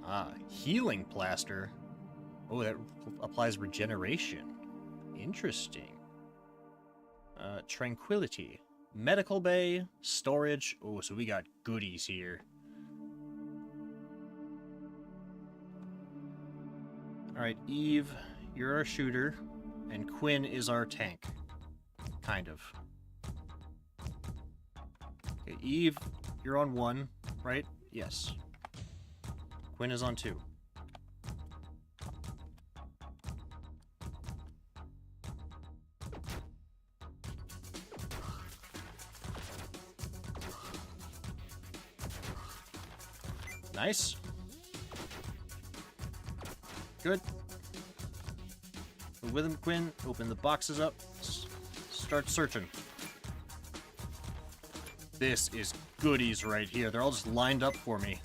Ah, healing plaster. Oh, that applies regeneration. Interesting. Tranquility. Medical bay. Storage. Oh, so we got goodies here. Alright, Eve, you're our shooter. And Quinn is our tank. Kind of. Okay, Eve, you're on 1, right? Yes. Quinn is on 2. Nice. Good. With him, Quinn. Open the boxes up. Start searching. This is goodies right here. They're all just lined up for me.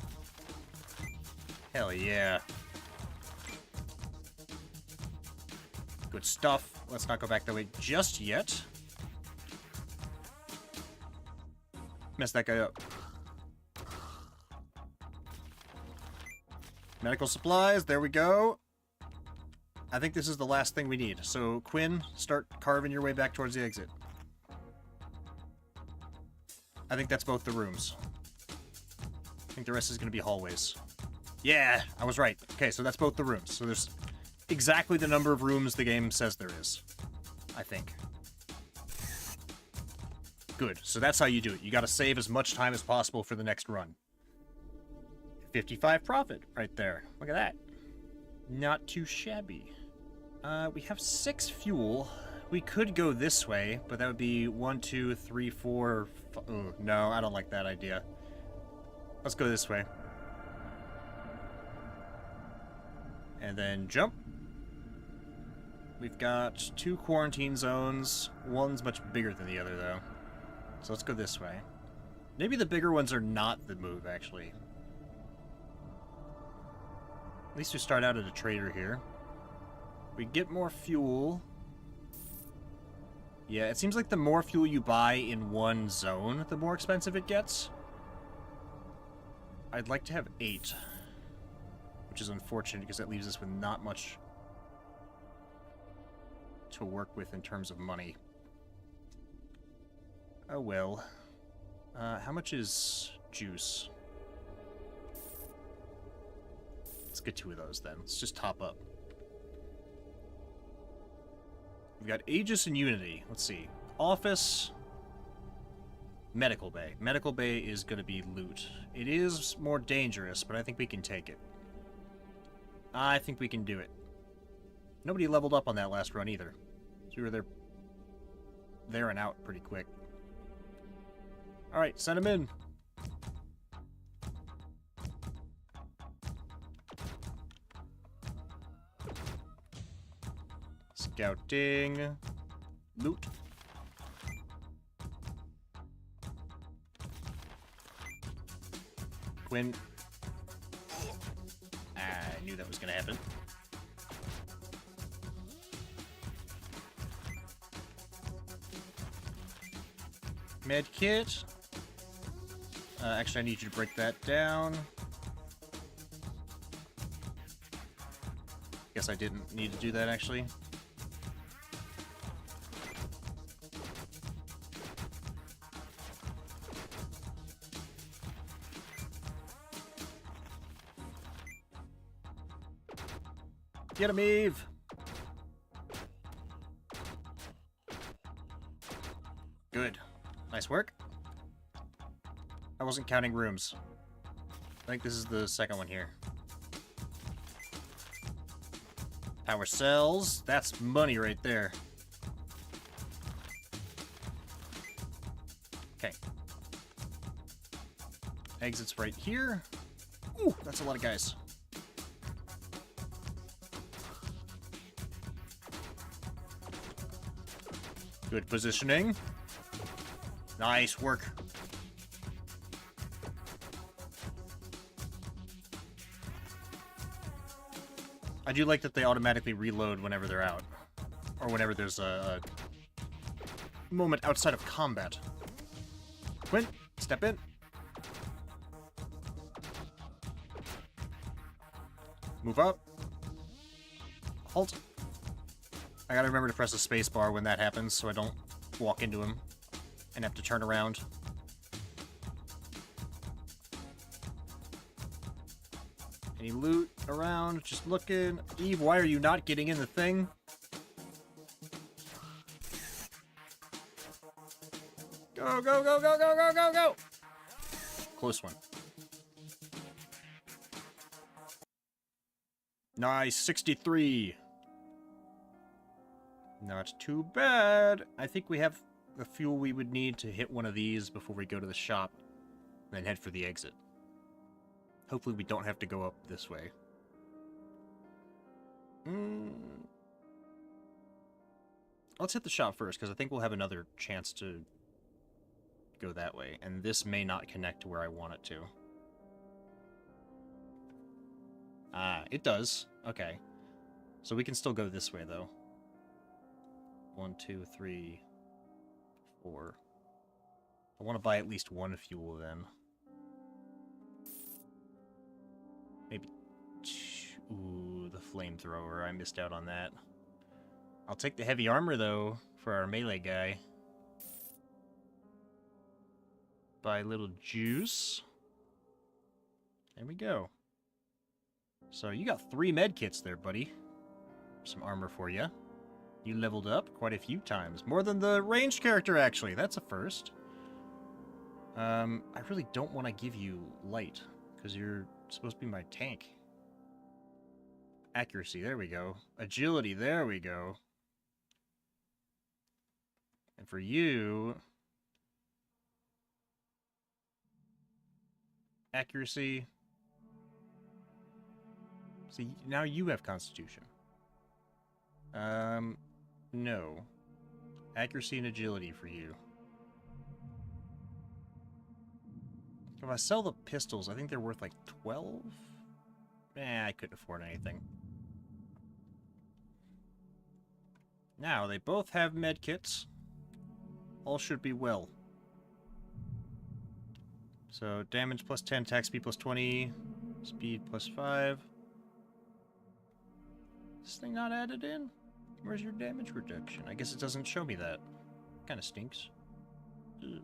Hell yeah. Good stuff. Let's not go back that way just yet. Messed that guy up. Medical supplies, there we go. I think this is the last thing we need. So, Quinn, start carving your way back towards the exit. I think that's both the rooms. I think the rest is going to be hallways. Yeah, I was right. Okay, so that's both the rooms. So there's exactly the number of rooms the game says there is. I think. Good, so that's how you do it. You got to save as much time as possible for the next run. 55 profit right there. Look at that. Not too shabby. We have 6 fuel. We could go this way, but that would be 1, 2, 3, 4... Oh, no, I don't like that idea. Let's go this way. And then jump. We've got 2 quarantine zones. One's much bigger than the other, though. So let's go this way. Maybe the bigger ones are not the move, actually. At least we start out at a trader here. We get more fuel. Yeah, it seems like the more fuel you buy in one zone, the more expensive it gets. I'd like to have 8. Which is unfortunate because that leaves us with not much to work with in terms of money. Oh well. How much is juice? Let's get 2 of those then. Let's just top up. We've got Aegis and Unity. Let's see. Office. Medical Bay. Medical Bay is going to be loot. It is more dangerous, but I think we can take it. I think we can do it. Nobody leveled up on that last run either. So we were there and out pretty quick. Alright, send them in. Scouting. Loot. Quinn. I knew that was going to happen. Med kit. Actually, I need you to break that down. Guess I didn't need to do that, actually. Get him, Eve! Good. Nice work. I wasn't counting rooms. I think this is the second one here. Power cells. That's money right there. Okay. Exits right here. Ooh, that's a lot of guys. Good positioning. Nice work. I do like that they automatically reload whenever they're out. Or whenever there's a moment outside of combat. Quinn, step in. Move up. Halt. I gotta remember to press the space bar when that happens so I don't walk into him and have to turn around. Any loot around? Just looking. Eve, why are you not getting in the thing? Go, go, go, go, go, go, go, go! Close one. Nice, 63. Not too bad. I think we have the fuel we would need to hit one of these before we go to the shop, then head for the exit. Hopefully we don't have to go up this way. Let's hit the shop first, because I think we'll have another chance to go that way, and this may not connect to where I want it to. Ah, it does. Okay. So we can still go this way, though. 1, 2, 3, 4. I want to buy at least one fuel, then. Maybe... Ooh, the flamethrower. I missed out on that. I'll take the heavy armor, though, for our melee guy. Buy a little juice. There we go. So you got 3 med kits there, buddy. Some armor for you. You leveled up quite a few times. More than the ranged character, actually. That's a first. I really don't want to give you light, because you're supposed to be my tank. Accuracy, there we go. Agility, there we go. And for you... Accuracy. See, now you have Constitution. No. Accuracy and agility for you. If I sell the pistols, I think they're worth like 12? I couldn't afford anything. Now, they both have med kits. All should be well. So, damage plus 10, attack speed plus 20, speed plus 5. Is this thing not added in? Where's your damage reduction? I guess it doesn't show me that. Kinda stinks. Ugh.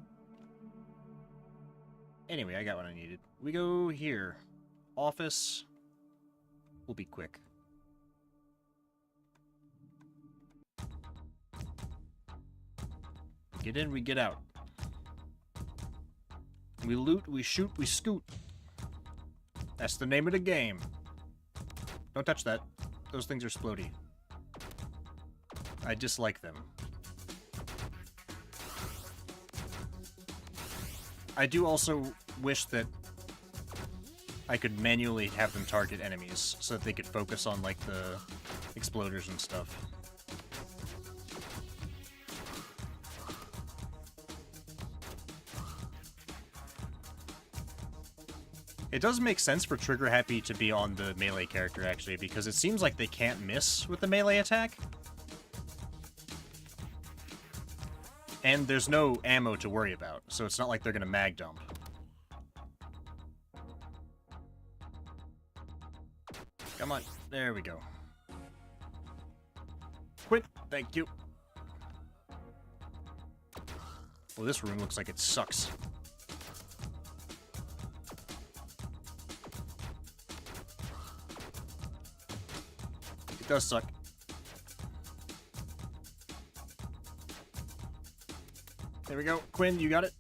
Anyway, I got what I needed. We go here. Office. We'll be quick. We get in, we get out. We loot, we shoot, we scoot. That's the name of the game. Don't touch that. Those things are splody. I dislike them. I do also wish that I could manually have them target enemies so that they could focus on, like, the exploders and stuff. It does make sense for Trigger Happy to be on the melee character, actually, because it seems like they can't miss with the melee attack. And there's no ammo to worry about, so it's not like they're gonna mag dump. Come on, there we go. Quit, thank you. Well, this room looks like it sucks. It does suck. There we go. Quinn, you got it?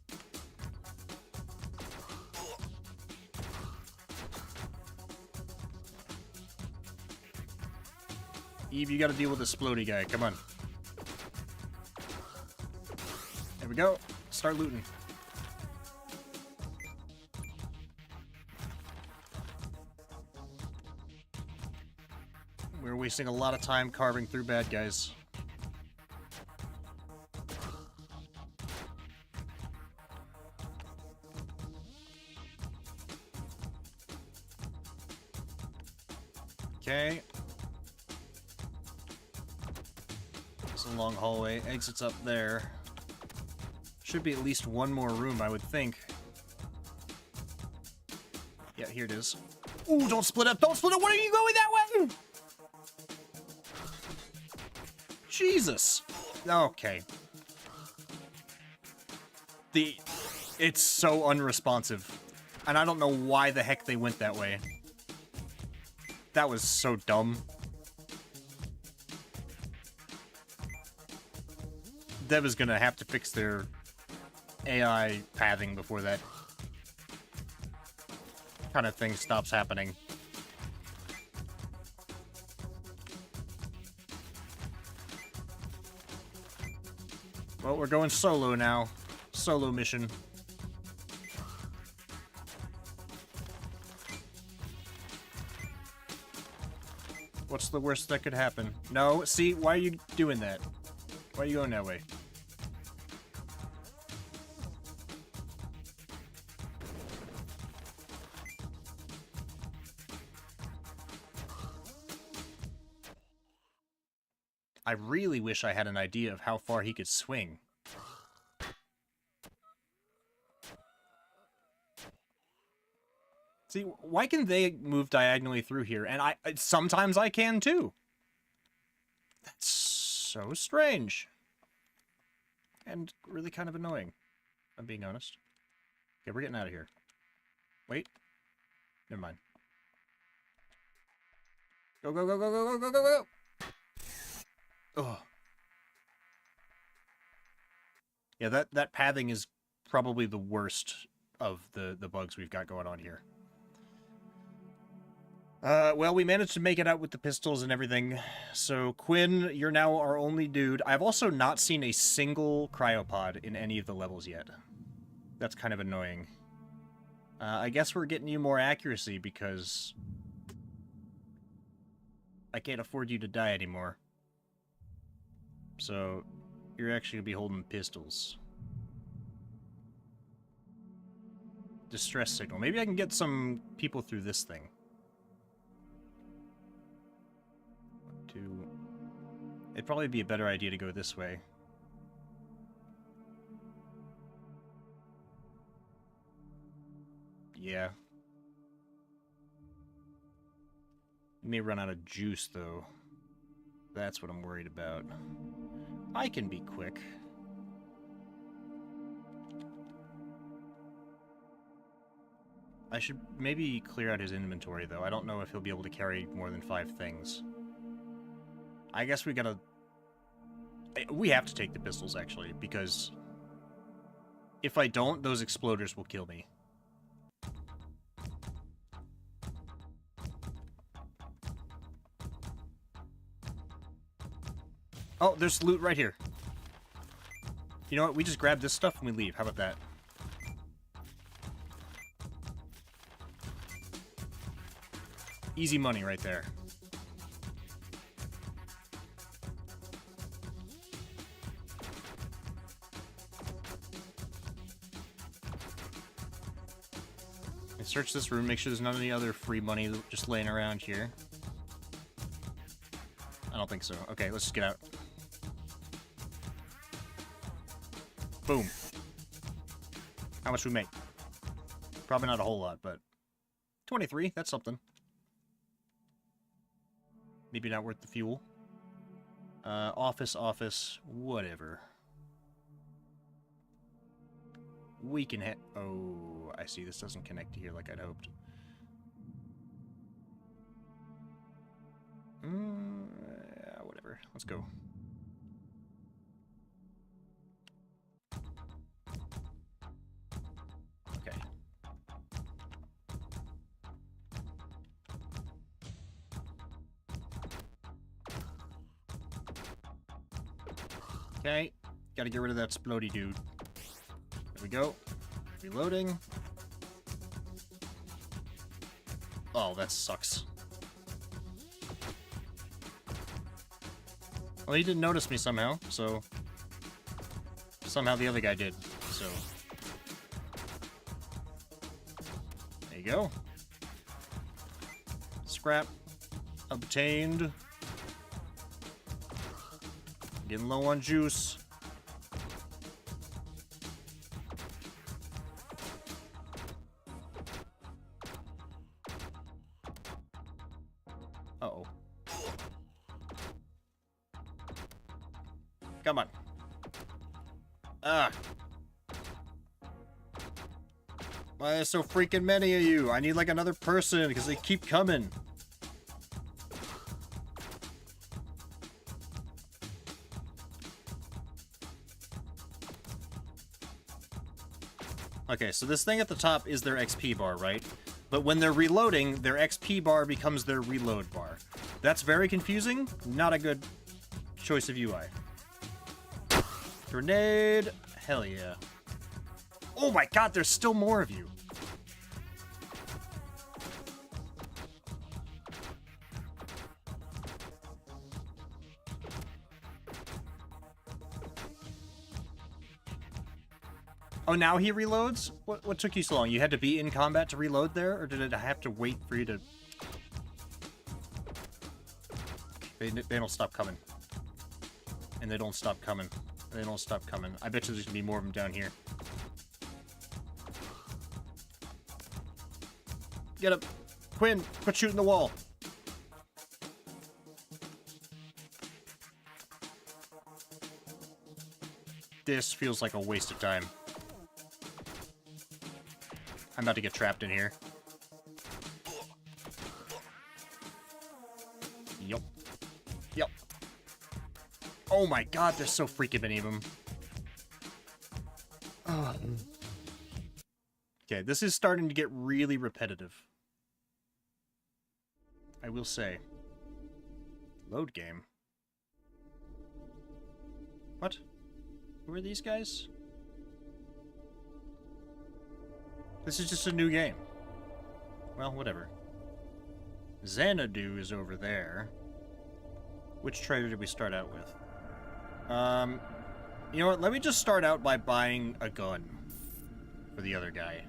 Eve, you gotta deal with this splody guy. Come on. There we go. Start looting. We're wasting a lot of time carving through bad guys. Okay. It's a long hallway. Exit's up there. Should be at least one more room, I would think. Yeah, here it is. Ooh, don't split up! Don't split up! What are you going that way? Jesus! Okay. It's so unresponsive. And I don't know why the heck they went that way. That was so dumb. Dev is gonna have to fix their AI pathing before that kind of thing stops happening. Well, we're going solo now. Solo mission. What's the worst that could happen? No, see, why are you doing that? Why are you going that way? I really wish I had an idea of how far he could swing. See, why can they move diagonally through here? And sometimes I can too. That's so strange. And really kind of annoying, if I'm being honest. Okay, we're getting out of here. Wait. Never mind. Go, go, go, go, go, go, go, go, go! Ugh. Yeah, that pathing is probably the worst of the bugs we've got going on here. Well, we managed to make it out with the pistols and everything. So, Quinn, you're now our only dude. I've also not seen a single cryopod in any of the levels yet. That's kind of annoying. I guess we're getting you more accuracy because I can't afford you to die anymore. So, you're actually going to be holding pistols. Distress signal. Maybe I can get some people through this thing. It'd probably be a better idea to go this way. Yeah. You may run out of juice, though. That's what I'm worried about. I can be quick. I should maybe clear out his inventory, though. I don't know if he'll be able to carry more than 5 things. I guess we gotta... We have to take the pistols, actually, because if I don't, those exploders will kill me. Oh, there's loot right here. You know what? We just grab this stuff and we leave. How about that? Easy money right there. And search this room, make sure there's not any other free money just laying around here. I don't think so. Okay, let's just get out. Boom. How much we make? Probably not a whole lot, but 23, that's something. Maybe not worth the fuel. Office, whatever. We can hit... Oh, I see. This doesn't connect to here like I'd hoped. Whatever. Let's go. Okay. Okay. Gotta get rid of that splody dude. There we go. Reloading. Oh, that sucks. Well, he didn't notice me somehow, so... Somehow the other guy did, so... There you go. Scrap. Obtained. Getting low on juice. Uh-oh. Come on. Ah. Why there's so freaking many of you? I need like another person because they keep coming. Okay, so this thing at the top is their XP bar, right? But when they're reloading, their XP bar becomes their reload bar. That's very confusing. Not a good choice of UI. Grenade. Hell yeah. Oh my god, there's still more of you. Oh, now he reloads? What took you so long? You had to be in combat to reload there? Or did it have to wait for you to... They don't stop coming. And they don't stop coming. And they don't stop coming. I bet you there's gonna be more of them down here. Get up. Quinn, quit shooting the wall. This feels like a waste of time. I'm about to get trapped in here. Yup. Yup. Oh my god, there's so freaking many of them. Oh. Okay, this is starting to get really repetitive. I will say. Load game. What? Who are these guys? This is just a new game. Well, whatever. Xanadu is over there. Which trader did we start out with? You know what? Let me just start out by buying a gun for the other guy.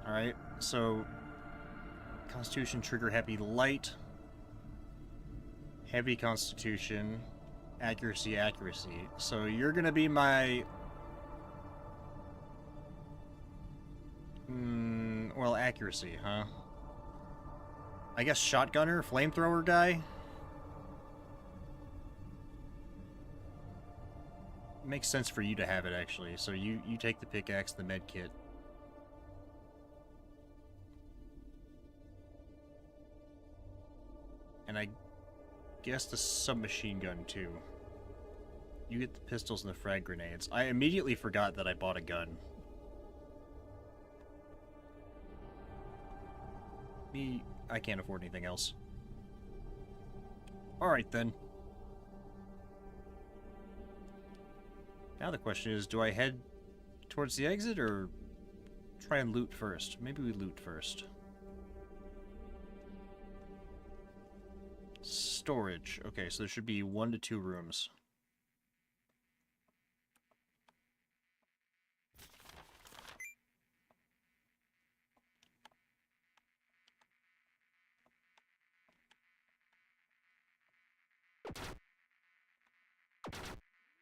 Alright, so... Constitution, trigger, happy, light. Heavy Constitution. Accuracy, accuracy. So you're gonna be my... well, accuracy, huh? I guess shotgunner, flamethrower guy? Makes sense for you to have it, actually. So you take the pickaxe, the med kit. And I guess the submachine gun, too. You get the pistols and the frag grenades. I immediately forgot that I bought a gun. I can't afford anything else. Alright then. Now the question is, do I head towards the exit or try and loot first? Maybe we loot first. Storage. Okay, so there should be 1 to 2 rooms.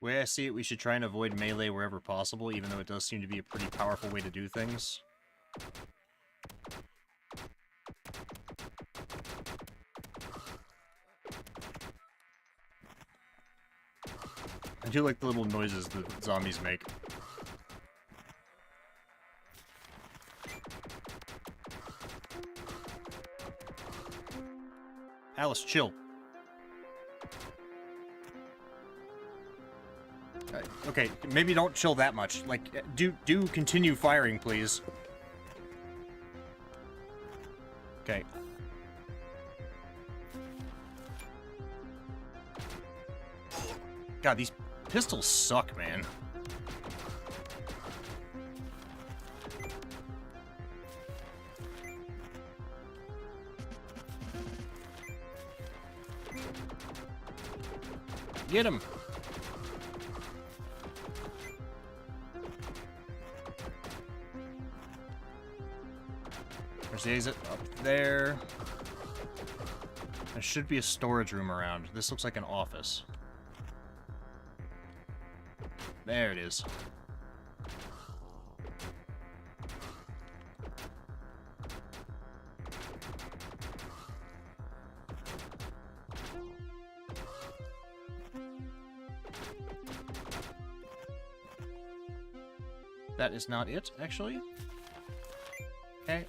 The way I see it, we should try and avoid melee wherever possible, even though it does seem to be a pretty powerful way to do things. I do like the little noises that zombies make. Alice, chill. Okay, maybe don't chill that much. Like, do continue firing, please. Okay. God, these pistols suck, man. Get him! There's the exit up there. There should be a storage room around. This looks like an office. There it is. That is not it, actually. Okay.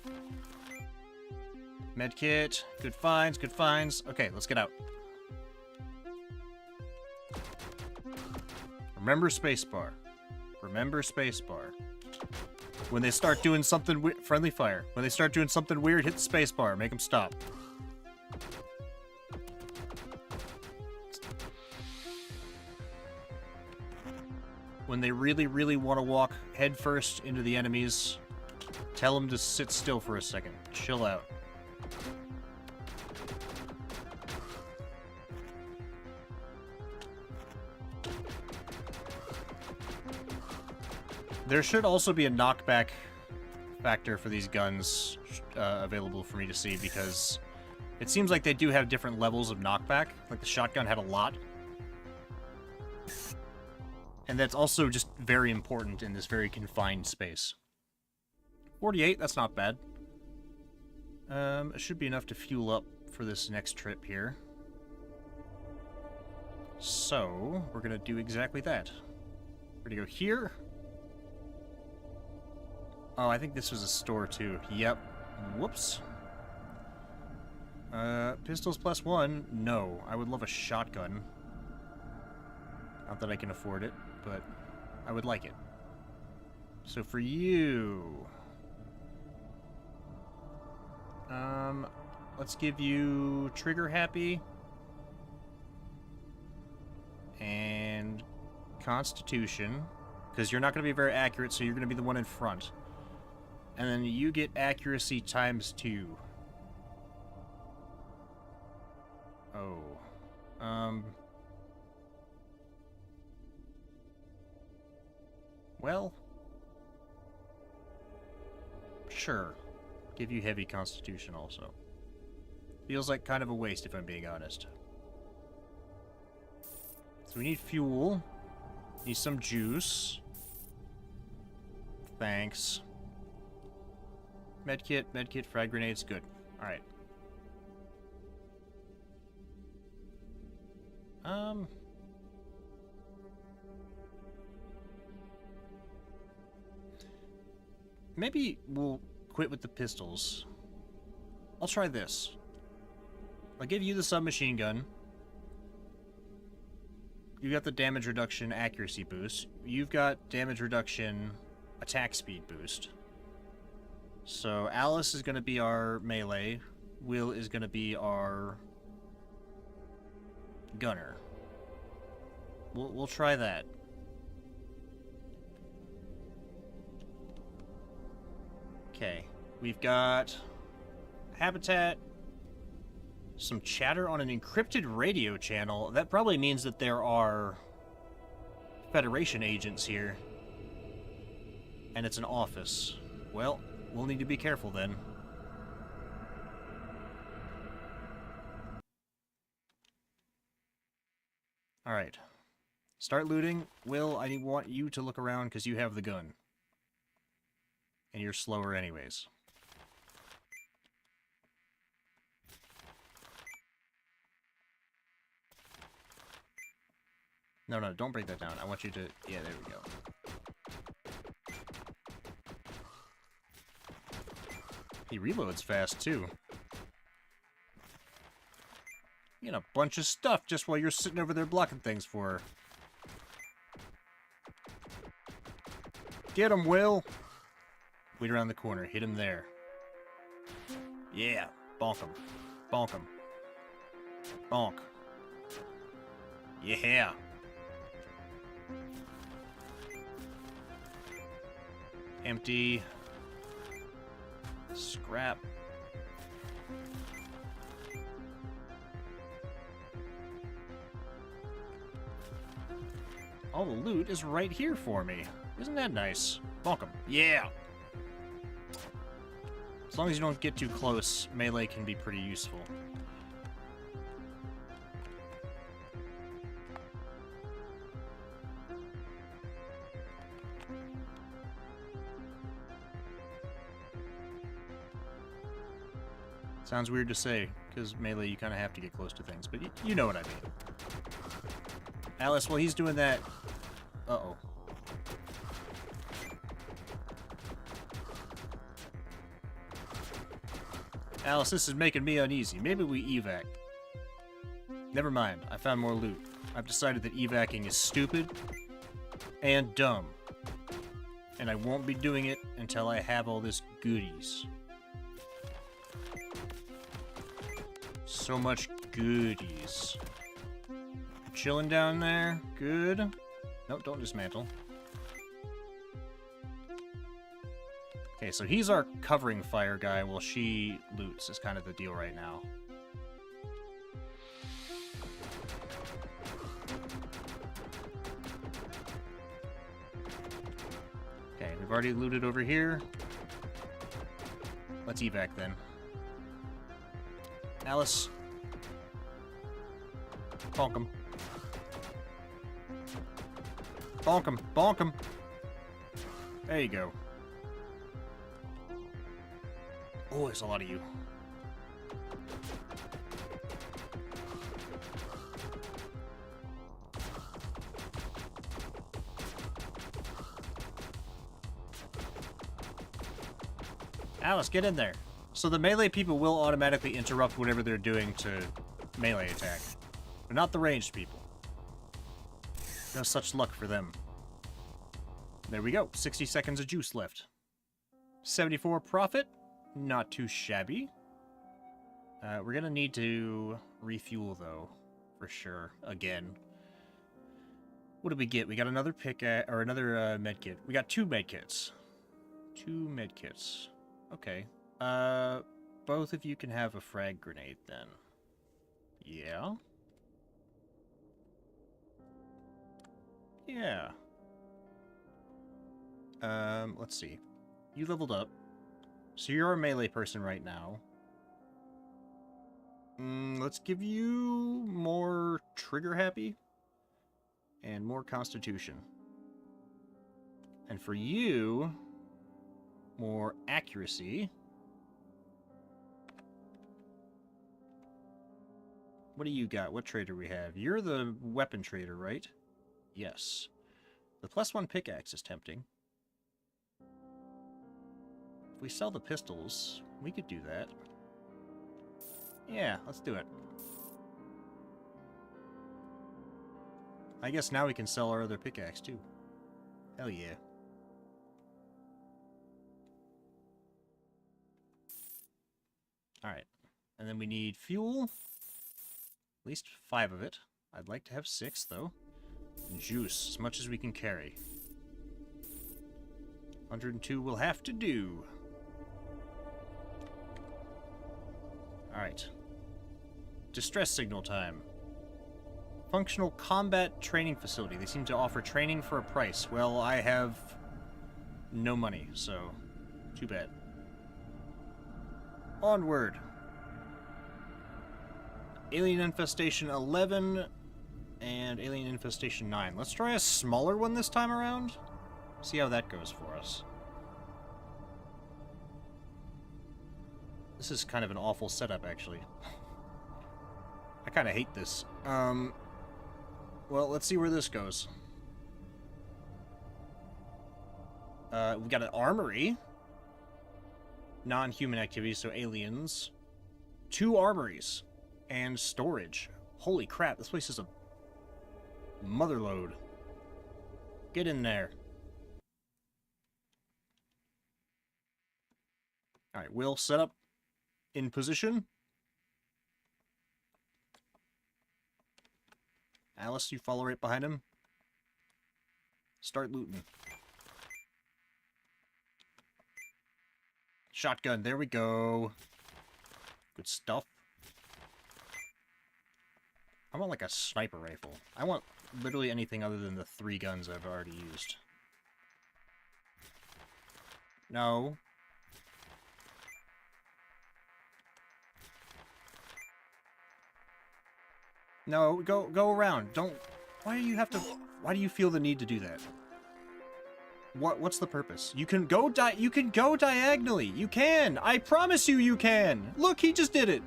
Medkit. Good finds, good finds. Okay, let's get out. Remember spacebar. Remember spacebar. When they start doing something friendly fire. When they start doing something weird, hit the spacebar. Make them stop. When they really, really want to walk headfirst into the enemies, tell them to sit still for a second. Chill out. There should also be a knockback factor for these guns available for me to see, because it seems like they do have different levels of knockback. Like the shotgun had a lot. And that's also just very important in this very confined space. 48, that's not bad. It should be enough to fuel up for this next trip here. So, we're going to do exactly that. We're going to go here. Oh, I think this was a store too. Yep. Whoops. Pistols +1? No. I would love a shotgun. Not that I can afford it, but I would like it. So for you... let's give you trigger happy. And constitution. Because you're not going to be very accurate, so you're going to be the one in front. And then you get accuracy ×2. Oh. Well. Sure. Give you heavy constitution also. Feels like kind of a waste if I'm being honest. So we need fuel. Need some juice. Thanks. Medkit, frag grenades, good. Alright. Maybe we'll quit with the pistols. I'll try this. I'll give you the submachine gun. You got the damage reduction accuracy boost. You've got damage reduction attack speed boost. So Alice is going to be our melee. Will is going to be our gunner. We'll try that. Okay. We've got habitat. Some chatter on an encrypted radio channel. That probably means that there are Federation agents here. And it's an office. Well, we'll need to be careful then. Alright. Start looting. Will, I want you to look around because you have the gun. And you're slower anyways. No, don't break that down. I want you to... Yeah, there we go. He reloads fast, too. You get a bunch of stuff just while you're sitting over there blocking things for her. Get him, Will! Wait around the corner. Hit him there. Yeah. Bonk him. Bonk him. Bonk. Yeah. Empty. Scrap. All the loot is right here for me. Isn't that nice? Bonk him. Yeah! As long as you don't get too close, melee can be pretty useful. Sounds weird to say, because melee you kind of have to get close to things, but you know what I mean. Alice, while he's doing that... Uh-oh. Alice, this is making me uneasy. Maybe we evac. Never mind, I found more loot. I've decided that evacing is stupid and dumb. And I won't be doing it until I have all this goodies. So much goodies. Chilling down there. Good. Nope, don't dismantle. Okay, so he's our covering fire guy while she loots is kind of the deal right now. Okay, we've already looted over here. Let's evac then. Alice. Bonk him. Bonk him. Bonk him. There you go. Oh, there's a lot of you. Alice, get in there. So the melee people will automatically interrupt whatever they're doing to melee attack. But not the ranged people. No such luck for them. There we go. 60 seconds of juice left. 74 profit. Not too shabby. We're gonna need to refuel, though. For sure. Again. What did we get? We got another or another medkit. We got 2 medkits. 2 medkits. Okay. Both of you can have a frag grenade, then. Yeah? Yeah. Let's see. You leveled up. So you're a melee person right now. Let's give you more trigger happy. And more constitution. And for you, more accuracy. What do you got? What trader we have? You're the weapon trader, right? Yes. The +1 pickaxe is tempting. If we sell the pistols, we could do that. Yeah, let's do it. I guess now we can sell our other pickaxe, too. Hell yeah. Alright. And then we need fuel. At least 5 of it. I'd like to have 6, though. And juice, as much as we can carry. 102 will have to do. Alright. Distress signal time. Functional combat training facility. They seem to offer training for a price. Well, I have no money, so too bad. Onward. Alien Infestation 11 and Alien Infestation 9. Let's try a smaller one this time around. See how that goes for us. This is kind of an awful setup, actually. I kind of hate this. Well, let's see where this goes. We've got an armory. Non-human activities, so aliens. 2 armories. And storage. Holy crap, this place is a motherload. Get in there. Alright, we'll set up in position. Alice, you follow right behind him. Start looting. Shotgun, there we go. Good stuff. I want like a sniper rifle. I want literally anything other than the 3 guns I've already used. No. No, go around. Don't... Why do you feel the need to do that? What's the purpose? You can go diagonally. You can. I promise you, you can. Look, he just did it.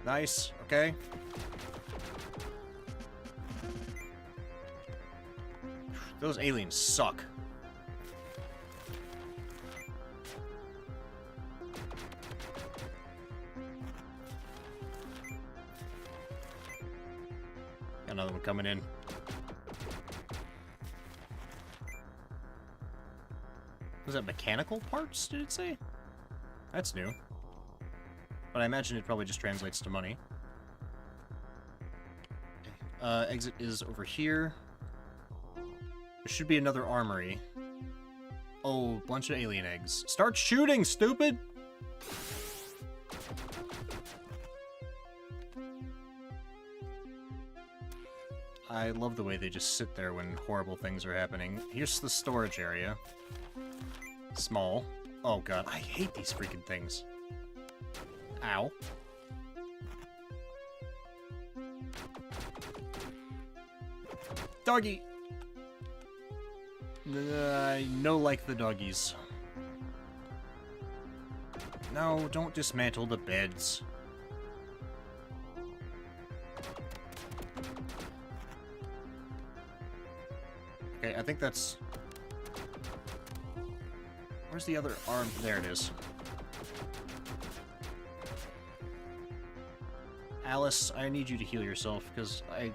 Nice. Okay. Those aliens suck. Got another one coming in. Was that mechanical parts, did it say? That's new. But I imagine it probably just translates to money. Okay. Exit is over here. There should be another armory. Oh, bunch of alien eggs. Start shooting, stupid! I love the way they just sit there when horrible things are happening. Here's the storage area. Small. Oh god, I hate these freaking things. Ow. Doggy! No like the doggies. No, don't dismantle the beds. Okay, I think that's... Where's the other arm? There it is. Alice, I need you to heal yourself, because I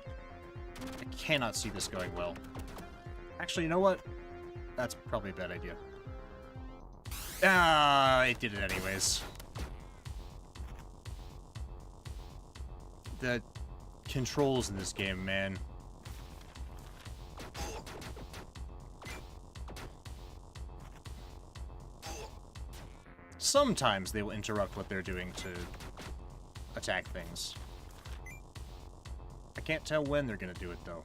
cannot see this going well. Actually, you know what? That's probably a bad idea. Ah, it did it anyways. The controls in this game, man. Sometimes they will interrupt what they're doing to attack things. I can't tell when they're gonna do it, though.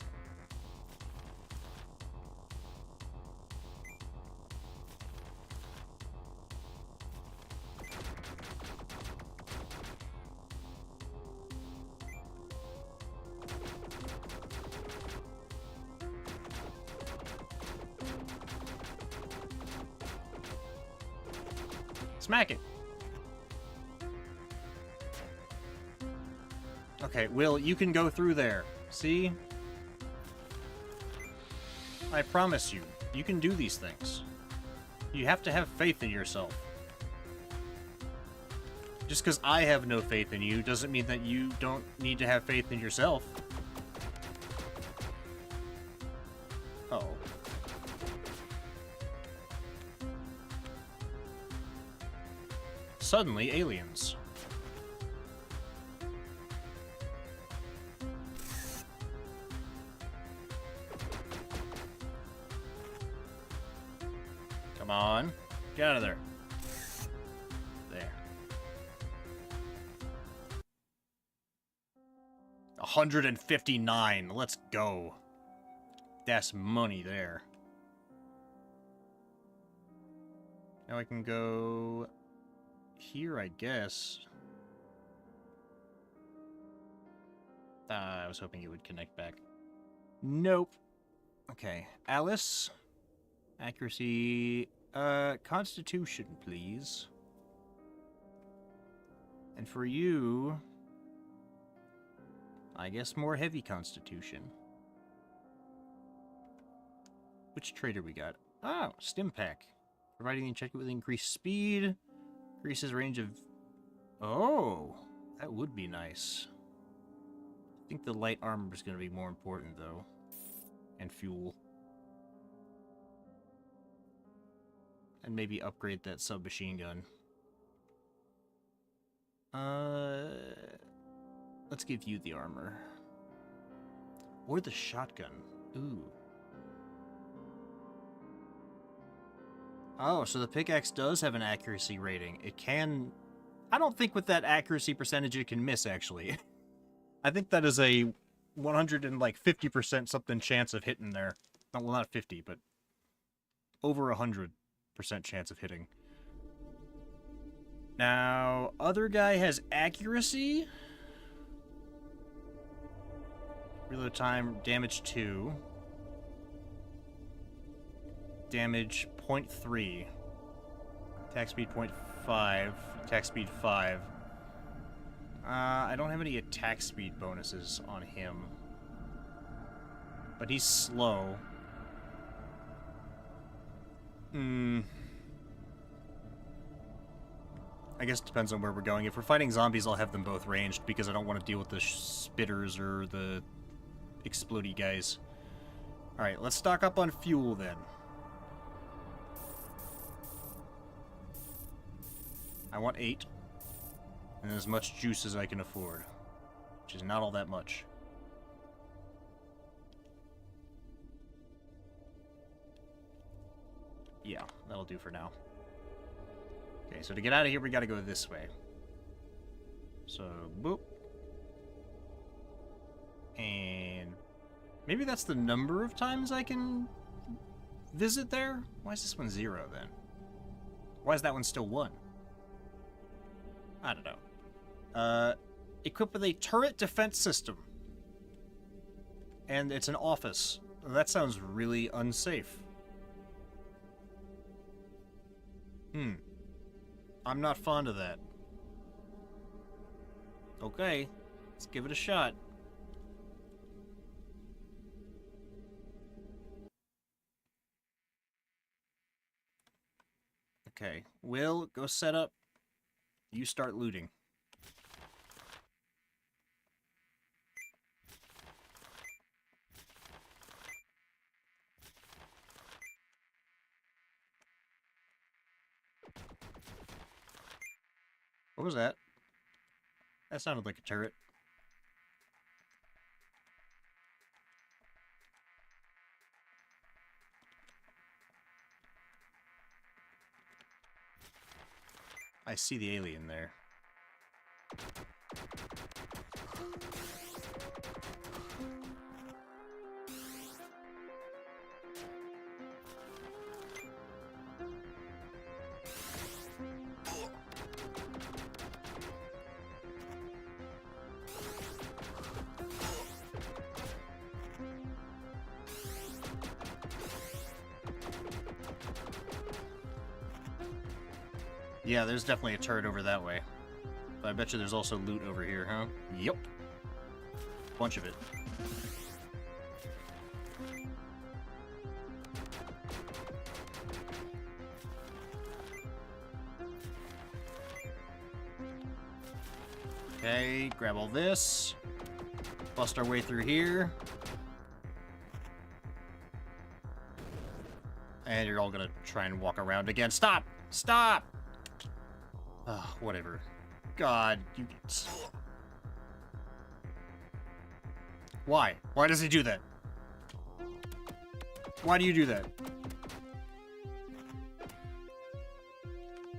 Smack it! Okay, Will, you can go through there. See? I promise you, you can do these things. You have to have faith in yourself. Just because I have no faith in you doesn't mean that you don't need to have faith in yourself. Uh-oh. Suddenly, aliens. Come on. Get out of there. There. 159. Let's go. That's money there. Now I can go here, I guess. I was hoping it would connect back. Nope. Okay. Alice. Accuracy. Constitution, please. And for you, I guess more heavy Constitution. Which trader we got? Oh, Stim Pack. Providing the injector with increased speed. Increases range of... Oh, that would be nice. I think the light armor is going to be more important, though. And fuel. And maybe upgrade that submachine gun. Let's give you the armor. Or the shotgun. Ooh. Oh, so the pickaxe does have an accuracy rating. It can... I don't think with that accuracy percentage it can miss, actually. I think that is a 150% something chance of hitting there. Well, not 50, but over 100% chance of hitting. Now, other guy has accuracy. Reload time, damage 2. Damage 0.3. Attack speed 0.5. Attack speed 5. I don't have any attack speed bonuses on him. But he's slow. I guess it depends on where we're going. If we're fighting zombies, I'll have them both ranged because I don't want to deal with the spitters or the explodey guys. Alright, let's stock up on fuel then. I want 8. And as much juice as I can afford. Which is not all that much. Yeah, that'll do for now. Okay, so to get out of here, we gotta go this way. So, boop. And maybe that's the number of times I can visit there? Why is this one 0 then? Why is that one still 1? I don't know. Equipped with a turret defense system. And it's an office. That sounds really unsafe. I'm not fond of that. Okay, let's give it a shot. Okay, Will, go set up. You start looting. What was that? That sounded like a turret. I see the alien there. Yeah, there's definitely a turret over that way. But I bet you there's also loot over here, huh? Yep. Bunch of it. Okay, grab all this. Bust our way through here. And you're all gonna try and walk around again. Stop! Stop! Ugh, whatever. God, you... Why? Why does he do that? Why do you do that?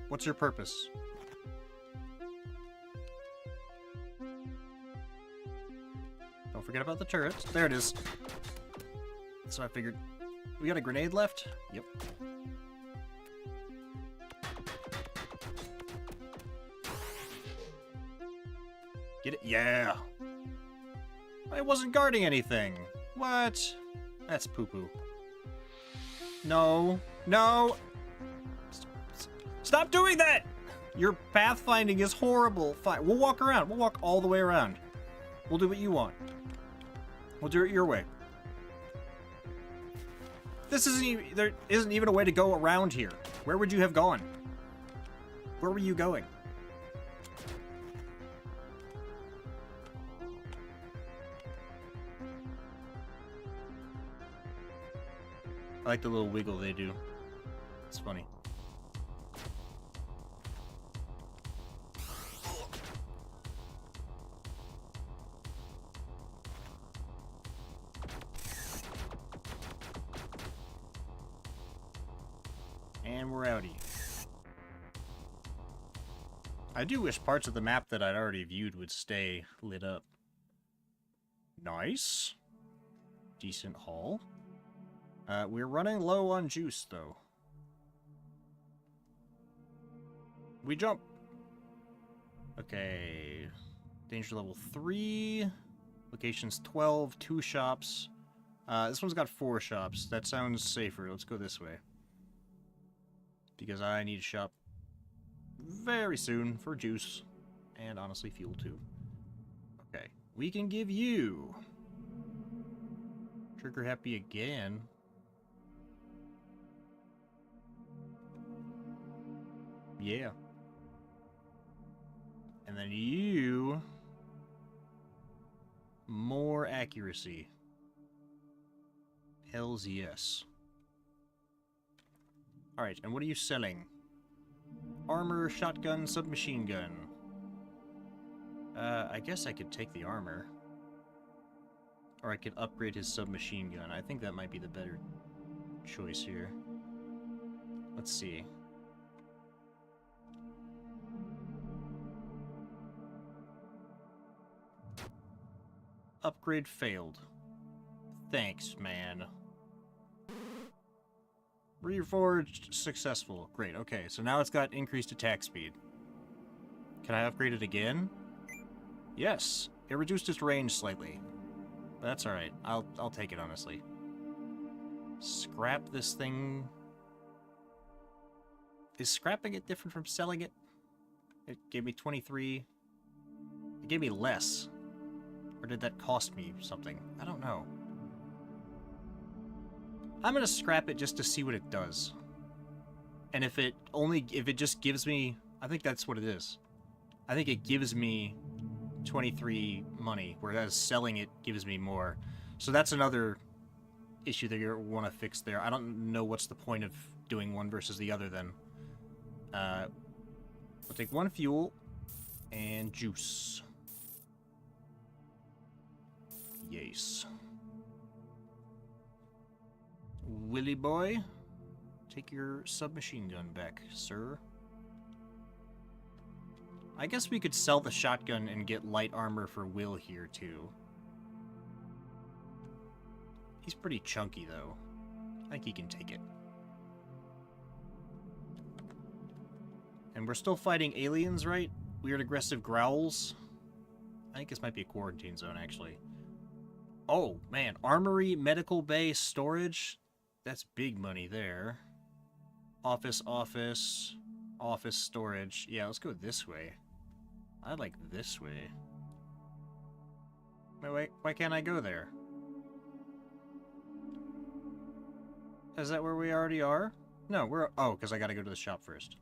What's your purpose? Don't forget about the turrets. There it is. So I figured... We got a grenade left? Yep. Get it? Yeah! I wasn't guarding anything! What? That's poo-poo. No. No! Stop doing that! Your pathfinding is horrible. Fine. We'll walk around. We'll walk all the way around. We'll do what you want. We'll do it your way. This isn't even... There isn't even a way to go around here. Where would you have gone? Where were you going? I like the little wiggle they do. It's funny. And we're outie. I do wish parts of the map that I'd already viewed would stay lit up. Nice. Decent haul. We're running low on juice, though. We jump. Okay. Danger level 3. Locations 12, 2 shops. This one's got 4 shops. That sounds safer. Let's go this way. Because I need a shop very soon for juice. And honestly, fuel too. Okay. We can give you... Trigger happy again. Yeah. And then you... More accuracy. Hells yes. Alright, and what are you selling? Armor, shotgun, submachine gun. I guess I could take the armor. Or I could upgrade his submachine gun. I think that might be the better choice here. Let's see. Upgrade failed. Thanks, man. Reforged successful. Great, okay. So now it's got increased attack speed. Can I upgrade it again? Yes. It reduced its range slightly. But that's alright. I'll take it, honestly. Scrap this thing. Is scrapping it different from selling it? It gave me 23. It gave me less. Or did that cost me something? I don't know. I'm gonna scrap it just to see what it does. And if it just gives me... I think that's what it is. I think it gives me 23 money, whereas selling it gives me more. So that's another issue that you want to fix there. I don't know what's the point of doing one versus the other then. We'll take 1 fuel and juice. Yes. Willy boy, take your submachine gun back, sir. I guess we could sell the shotgun and get light armor for Will here, too. He's pretty chunky, though. I think he can take it. And we're still fighting aliens, right? Weird aggressive growls. I think this might be a quarantine zone, actually. Oh, man. Armory, medical bay, storage. That's big money there. Office, storage. Yeah, let's go this way. I like this way. Wait, why can't I go there? Is that where we already are? No, we're... Oh, because I gotta go to the shop first.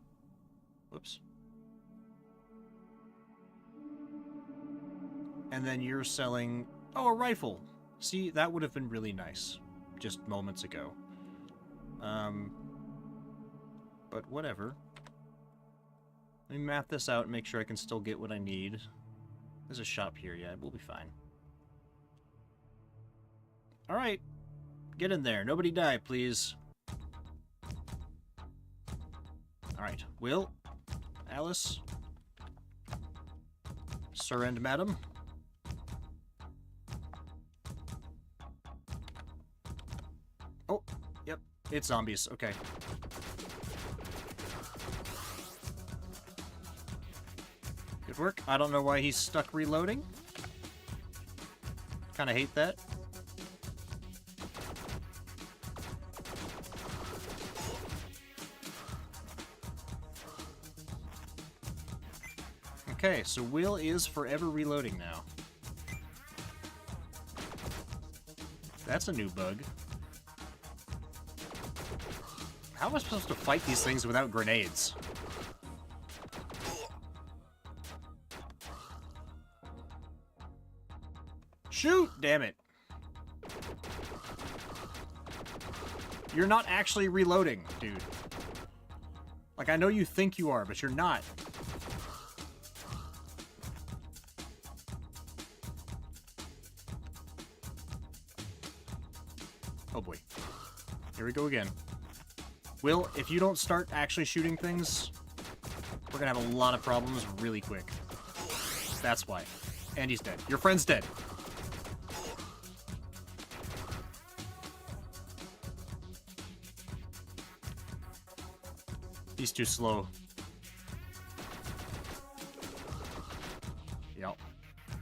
Whoops. And then you're selling... Oh, a rifle! See, that would have been really nice. Just moments ago. But whatever. Let me map this out and make sure I can still get what I need. There's a shop here, yeah, we'll be fine. Alright. Get in there. Nobody die, please. Alright. Will? Alice? Sir and madam? Oh, yep. It's zombies. Okay. Good work. I don't know why he's stuck reloading. Kinda hate that. Okay, so Will is forever reloading now. That's a new bug. How am I supposed to fight these things without grenades? Shoot! Damn it. You're not actually reloading, dude. Like, I know you think you are, but you're not. Oh boy. Here we go again. Will, if you don't start actually shooting things, we're gonna have a lot of problems really quick. That's why. And he's dead. Your friend's dead. He's too slow.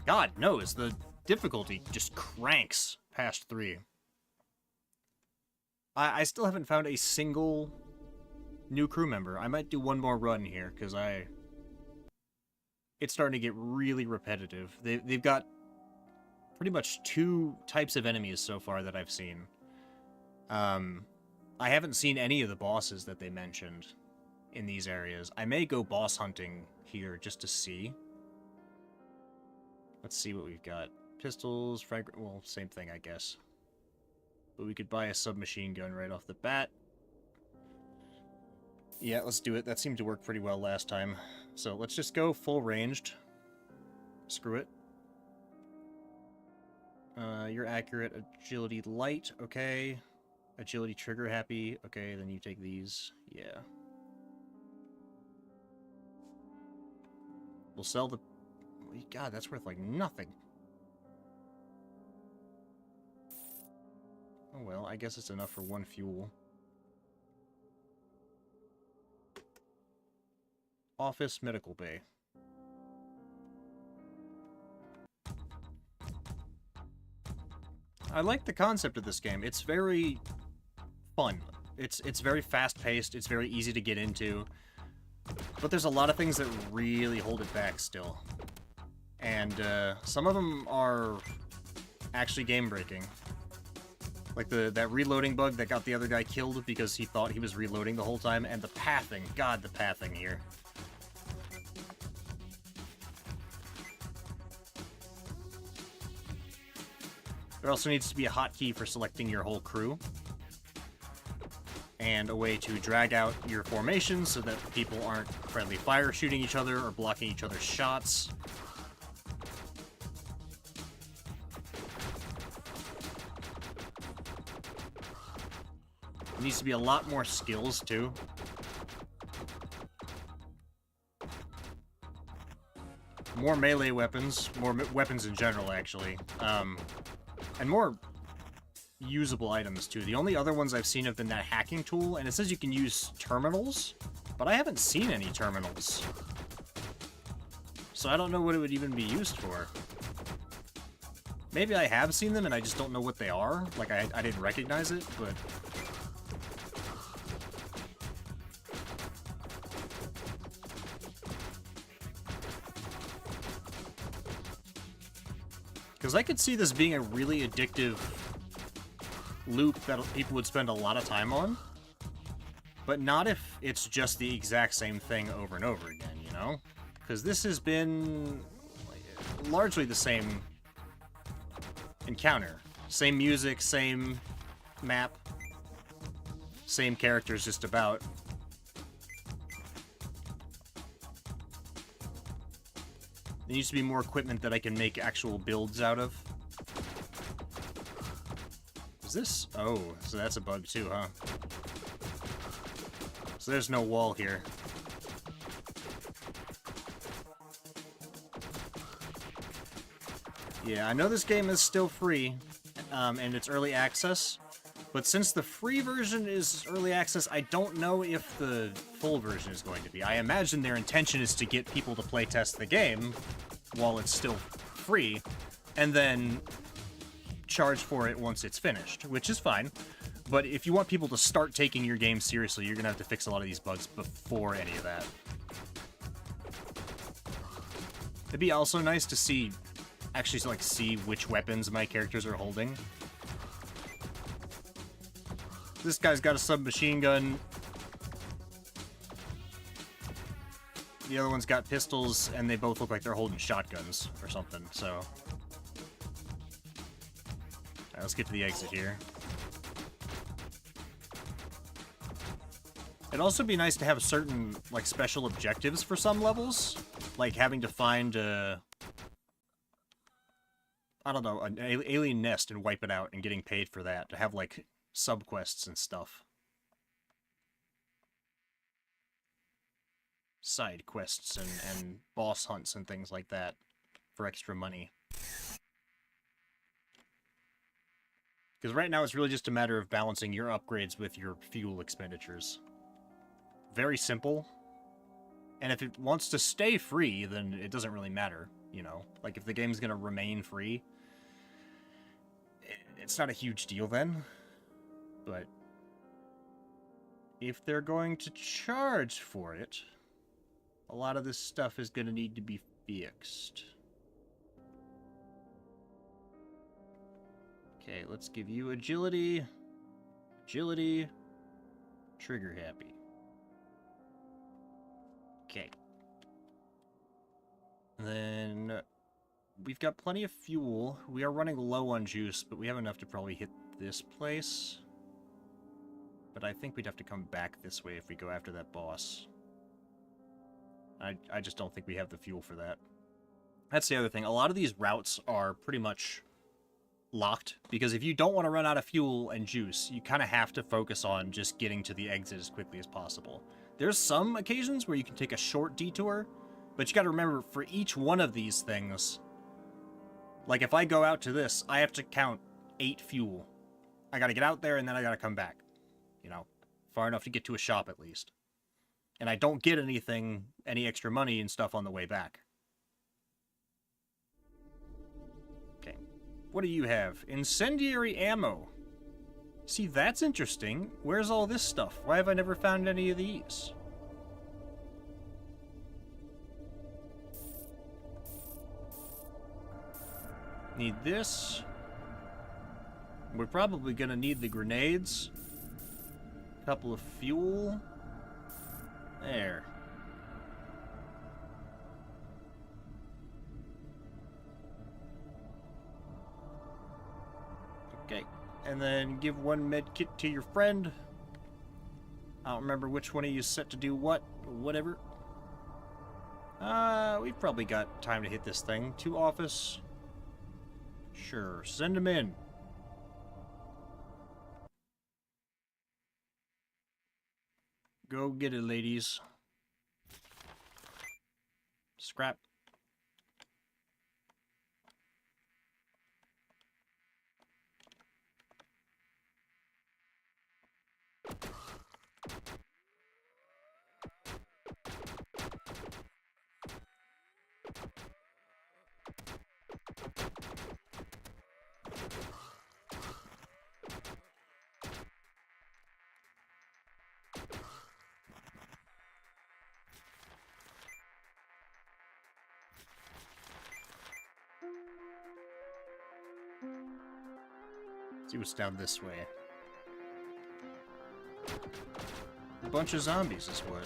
God knows, the difficulty just cranks past 3. I still haven't found a single new crew member. I might do one more run here, because it's starting to get really repetitive. They've got pretty much 2 types of enemies so far that I've seen. I haven't seen any of the bosses that they mentioned in these areas. I may go boss hunting here just to see. Let's see what we've got. Pistols, well, same thing, I guess. But we could buy a submachine gun right off the bat. Yeah, let's do it. That seemed to work pretty well last time. So let's just go full ranged. Screw it. You're accurate. Agility light, okay. Agility trigger happy, okay, then you take these. Yeah. We'll sell the... God, that's worth, like, nothing. Oh well, I guess it's enough for 1 fuel. Office medical bay. I like the concept of this game. It's very fun. It's very fast-paced. It's very easy to get into. But there's a lot of things that really hold it back still. And some of them are actually game-breaking. Like that reloading bug that got the other guy killed because he thought he was reloading the whole time. And the pathing. God, the pathing here. There also needs to be a hotkey for selecting your whole crew. And a way to drag out your formation so that people aren't friendly fire shooting each other or blocking each other's shots. There needs to be a lot more skills, too. More melee weapons. More weapons in general, actually. And more usable items, too. The only other ones I've seen have been that hacking tool, and it says you can use terminals, but I haven't seen any terminals. So I don't know what it would even be used for. Maybe I have seen them and I just don't know what they are. Like, I didn't recognize it, but... Because I could see this being a really addictive loop that people would spend a lot of time on. But not if it's just the exact same thing over and over again, you know? Because this has been largely the same encounter. Same music, same map, same characters just about. There needs to be more equipment that I can make actual builds out of. Is this... Oh, so that's a bug too, huh? So there's no wall here. Yeah, I know this game is still free, and it's early access, but since the free version is early access, I don't know if the full version is going to be. I imagine their intention is to get people to playtest the game while it's still free, and then charge for it once it's finished, which is fine. But if you want people to start taking your game seriously, you're going to have to fix a lot of these bugs before any of that. It'd be also nice to see... actually, like, see which weapons my characters are holding. This guy's got a submachine gun. The other one's got pistols, and they both look like they're holding shotguns or something, so... Alright, let's get to the exit here. It'd also be nice to have certain, like, special objectives for some levels. Like having to find, I don't know, an alien nest and wipe it out and getting paid for that. To have, like, sub-quests and stuff. Side quests and boss hunts and things like that for extra money. Because right now it's really just a matter of balancing your upgrades with your fuel expenditures. Very simple. And if it wants to stay free, then it doesn't really matter. you know? Like, if the game's gonna remain free, it's not a huge deal then. But if they're going to charge for it, a lot of this stuff is gonna need to be fixed. Okay, let's give you agility, trigger happy. Okay. Then we've got plenty of fuel. We are running low on juice, but we have enough to probably hit this place. But I think we'd have to come back this way if we go after that boss. I just don't think we have the fuel for that. That's the other thing. A lot of these routes are pretty much locked, because if you don't want to run out of fuel and juice, you kind of have to focus on just getting to the exit as quickly as possible. There's some occasions where you can take a short detour, but you got to remember, for each one of these things, like if I go out to this, I have to count 8 fuel. I got to get out there and then I got to come back, you know, far enough to get to a shop at least. And I don't get anything, any extra money and stuff on the way back. Okay. What do you have? Incendiary ammo. See, that's interesting. Where's all this stuff? Why have I never found any of these? Need this. We're probably gonna need the grenades. Couple of fuel. There. Okay. And then give one med kit to your friend. I don't remember which one of you is set to do what. Whatever. We've probably got time to hit this thing. To office. Sure. Send him in. Go get it, ladies. Scrap. See what's down this way. A bunch of zombies is what.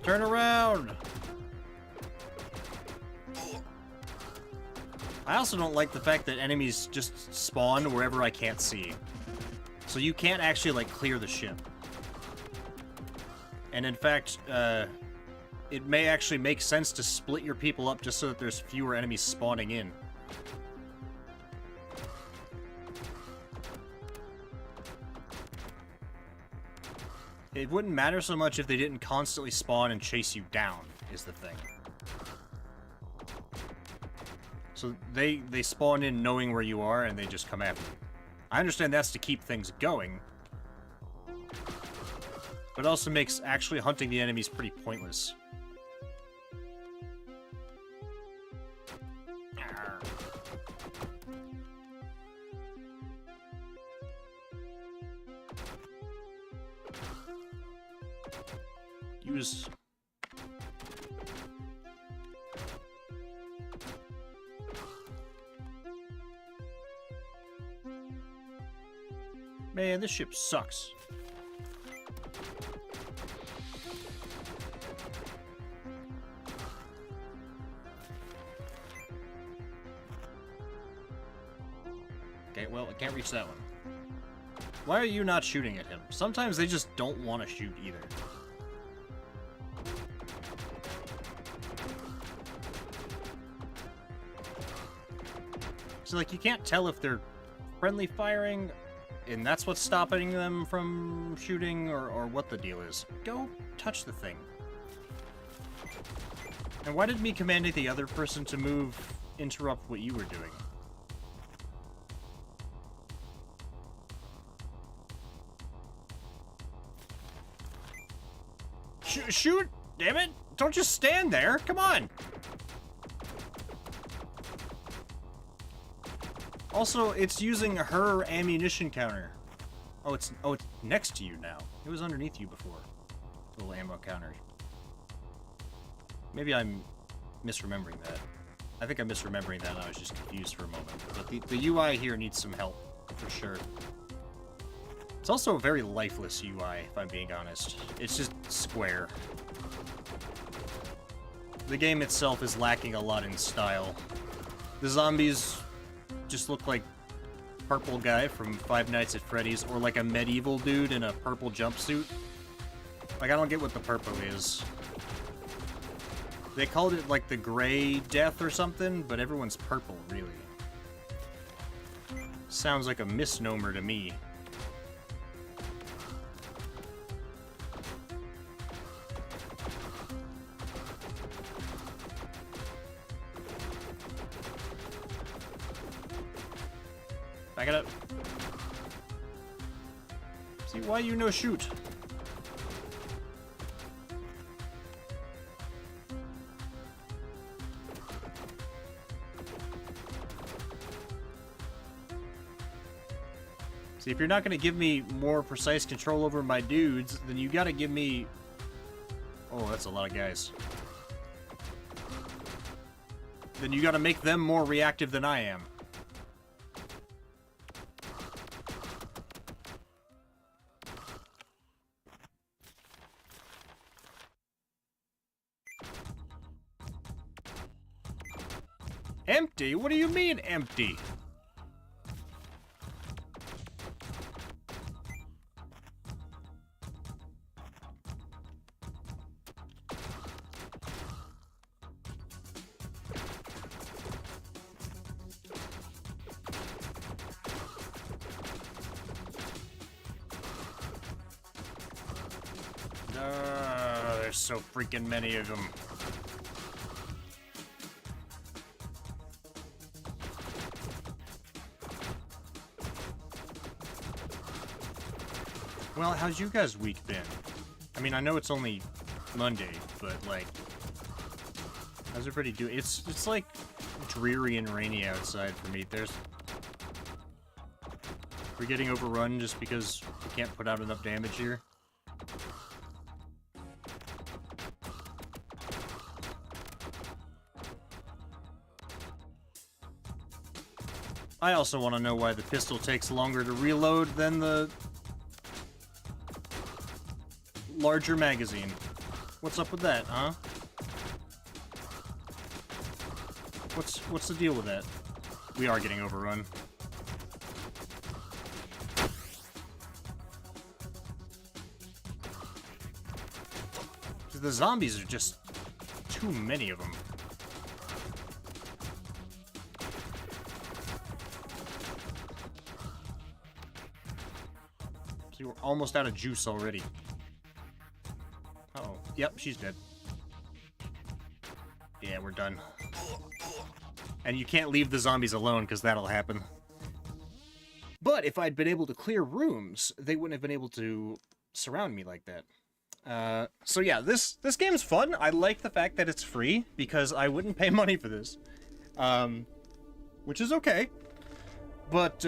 Turn around! I also don't like the fact that enemies just spawn wherever I can't see. So you can't actually, like, clear the ship. And in fact, it may actually make sense to split your people up just so that there's fewer enemies spawning in. It wouldn't matter so much if they didn't constantly spawn and chase you down, is the thing. So they spawn in knowing where you are and they just come after you. I understand that's to keep things going, but it also makes actually hunting the enemies pretty pointless. Use... Man, this ship sucks. Okay, well, I can't reach that one. Why are you not shooting at him? Sometimes they just don't want to shoot either. So, like, you can't tell if they're friendly firing, and that's what's stopping them from shooting, or what the deal is. Go touch the thing. And why did me commanding the other person to move interrupt what you were doing? Shoot! Damn it! Don't just stand there. Come on. Also, it's using her ammunition counter. Oh, it's next to you now. It was underneath you before. Little ammo counter. Maybe I'm misremembering that. I think I'm misremembering that and I was just confused for a moment. But the UI here needs some help, for sure. It's also a very lifeless UI, if I'm being honest. It's just square. The game itself is lacking a lot in style. The zombies just look like purple guy from Five Nights at Freddy's, or like a medieval dude in a purple jumpsuit. Like, I don't get what the purple is. They called it, like, the gray death or something, but everyone's purple, really. Sounds like a misnomer to me. Back it up. See, why you no shoot? See, if you're not going to give me more precise control over my dudes, then you got to give me... Oh, that's a lot of guys. Then you got to make them more reactive than I am. Empty? What do you mean, empty? There's so freaking many of them. Well, how's you guys' week been? I mean, I know it's only Monday, but like, how's everybody doing? It's like dreary and rainy outside for me. We're getting overrun just because we can't put out enough damage here. I also want to know why the pistol takes longer to reload than the larger magazine. What's up with that, huh? What's the deal with that? We are getting overrun. The zombies are just too many of them. See, we're almost out of juice already. Uh-oh. Yep, she's dead. Yeah, we're done. And you can't leave the zombies alone, because that'll happen. But if I'd been able to clear rooms, they wouldn't have been able to surround me like that. So yeah, this game's fun. I like the fact that it's free, because I wouldn't pay money for this. Which is okay. But,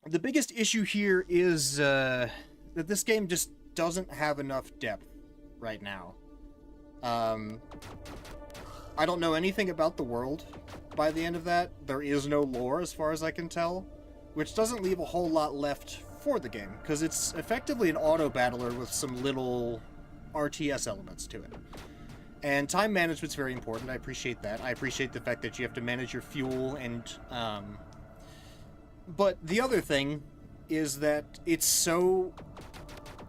the biggest issue here is, that this game just doesn't have enough depth right now. I don't know anything about the world by the end of that. There is no lore as far as I can tell, which doesn't leave a whole lot left for the game, because it's effectively an auto-battler with some little RTS elements to it. And time management's very important. I appreciate that. I appreciate the fact that you have to manage your fuel and, but the other thing is that it's so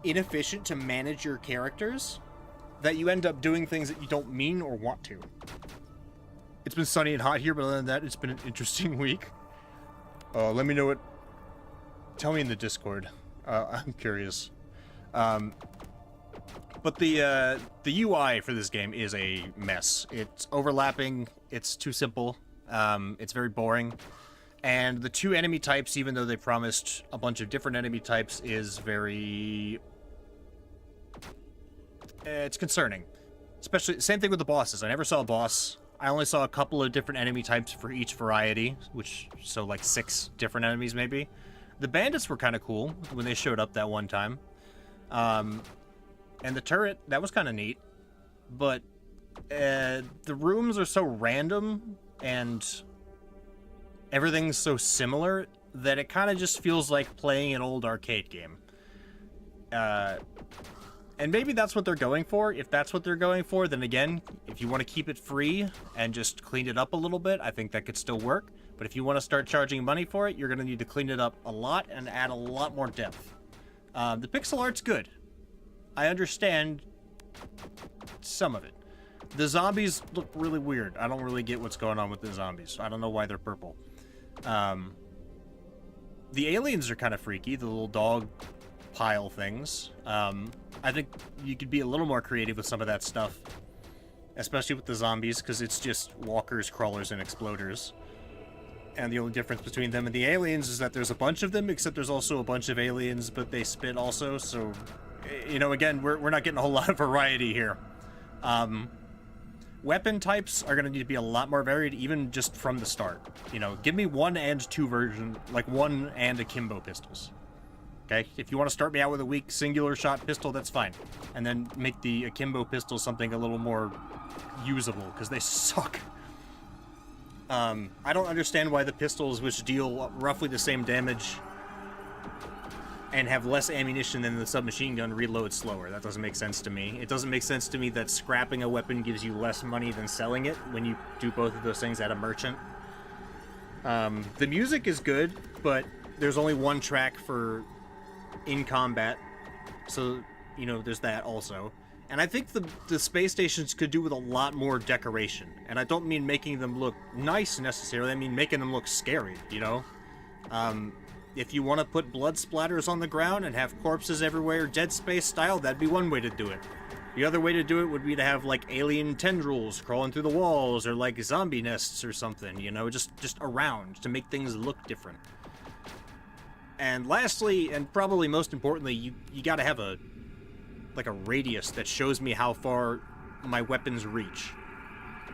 inefficient to manage your characters that you end up doing things that you don't mean or want to. It's been sunny and hot here, but other than that, it's been an interesting week. Let me know what... Tell me in the Discord. I'm curious. But the UI for this game is a mess. It's overlapping. It's too simple. It's very boring. And the two enemy types, even though they promised a bunch of different enemy types, is very... it's concerning. Especially, same thing with the bosses. I never saw a boss. I only saw a couple of different enemy types for each variety, so like 6 different enemies maybe. The bandits were kind of cool when they showed up that one time. And the turret, that was kind of neat. But the rooms are so random and everything's so similar that it kind of just feels like playing an old arcade game. And maybe that's what they're going for. If that's what they're going for, then again, if you want to keep it free and just clean it up a little bit, I think that could still work. But if you want to start charging money for it, you're going to need to clean it up a lot and add a lot more depth. The pixel art's good. I understand some of it. The zombies look really weird. I don't really get what's going on with the zombies. I don't know why they're purple. The aliens are kind of freaky, the little dog pile things. I think you could be a little more creative with some of that stuff, especially with the zombies, because it's just walkers, crawlers, and exploders. And the only difference between them and the aliens is that there's a bunch of them, except there's also a bunch of aliens, but they spit also, so, you know, again, we're not getting a whole lot of variety here. Weapon types are going to need to be a lot more varied, even just from the start. You know, give me 1 and 2 version, like 1 and akimbo pistols. Okay, if you want to start me out with a weak singular shot pistol, that's fine. And then make the akimbo pistol something a little more usable, because they suck. I don't understand why the pistols, which deal roughly the same damage and have less ammunition than the submachine gun, reload slower. That doesn't make sense to me. It doesn't make sense to me that scrapping a weapon gives you less money than selling it when you do both of those things at a merchant. The music is good, but there's only 1 track for in combat, so, you know, there's that also. And I think the space stations could do with a lot more decoration. And I don't mean making them look nice necessarily, I mean making them look scary, you know? If you want to put blood splatters on the ground and have corpses everywhere, Dead Space style, that'd be one way to do it. The other way to do it would be to have, like, alien tendrils crawling through the walls, or, like, zombie nests or something, you know, just around to make things look different. And lastly, and probably most importantly, you gotta have a radius that shows me how far my weapons reach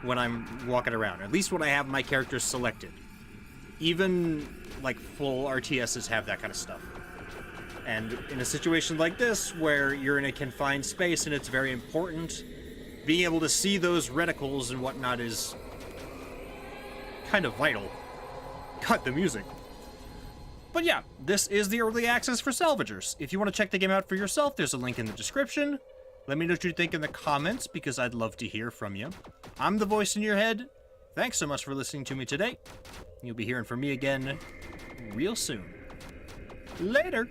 when I'm walking around. At least when I have my characters selected. Even, like, full RTSs have that kind of stuff. And in a situation like this, where you're in a confined space and it's very important, being able to see those reticles and whatnot is kind of vital. Cut the music. But yeah, this is the early access for Salvagers. If you want to check the game out for yourself, there's a link in the description. Let me know what you think in the comments, because I'd love to hear from you. I'm the voice in your head. Thanks so much for listening to me today. You'll be hearing from me again real soon. Later!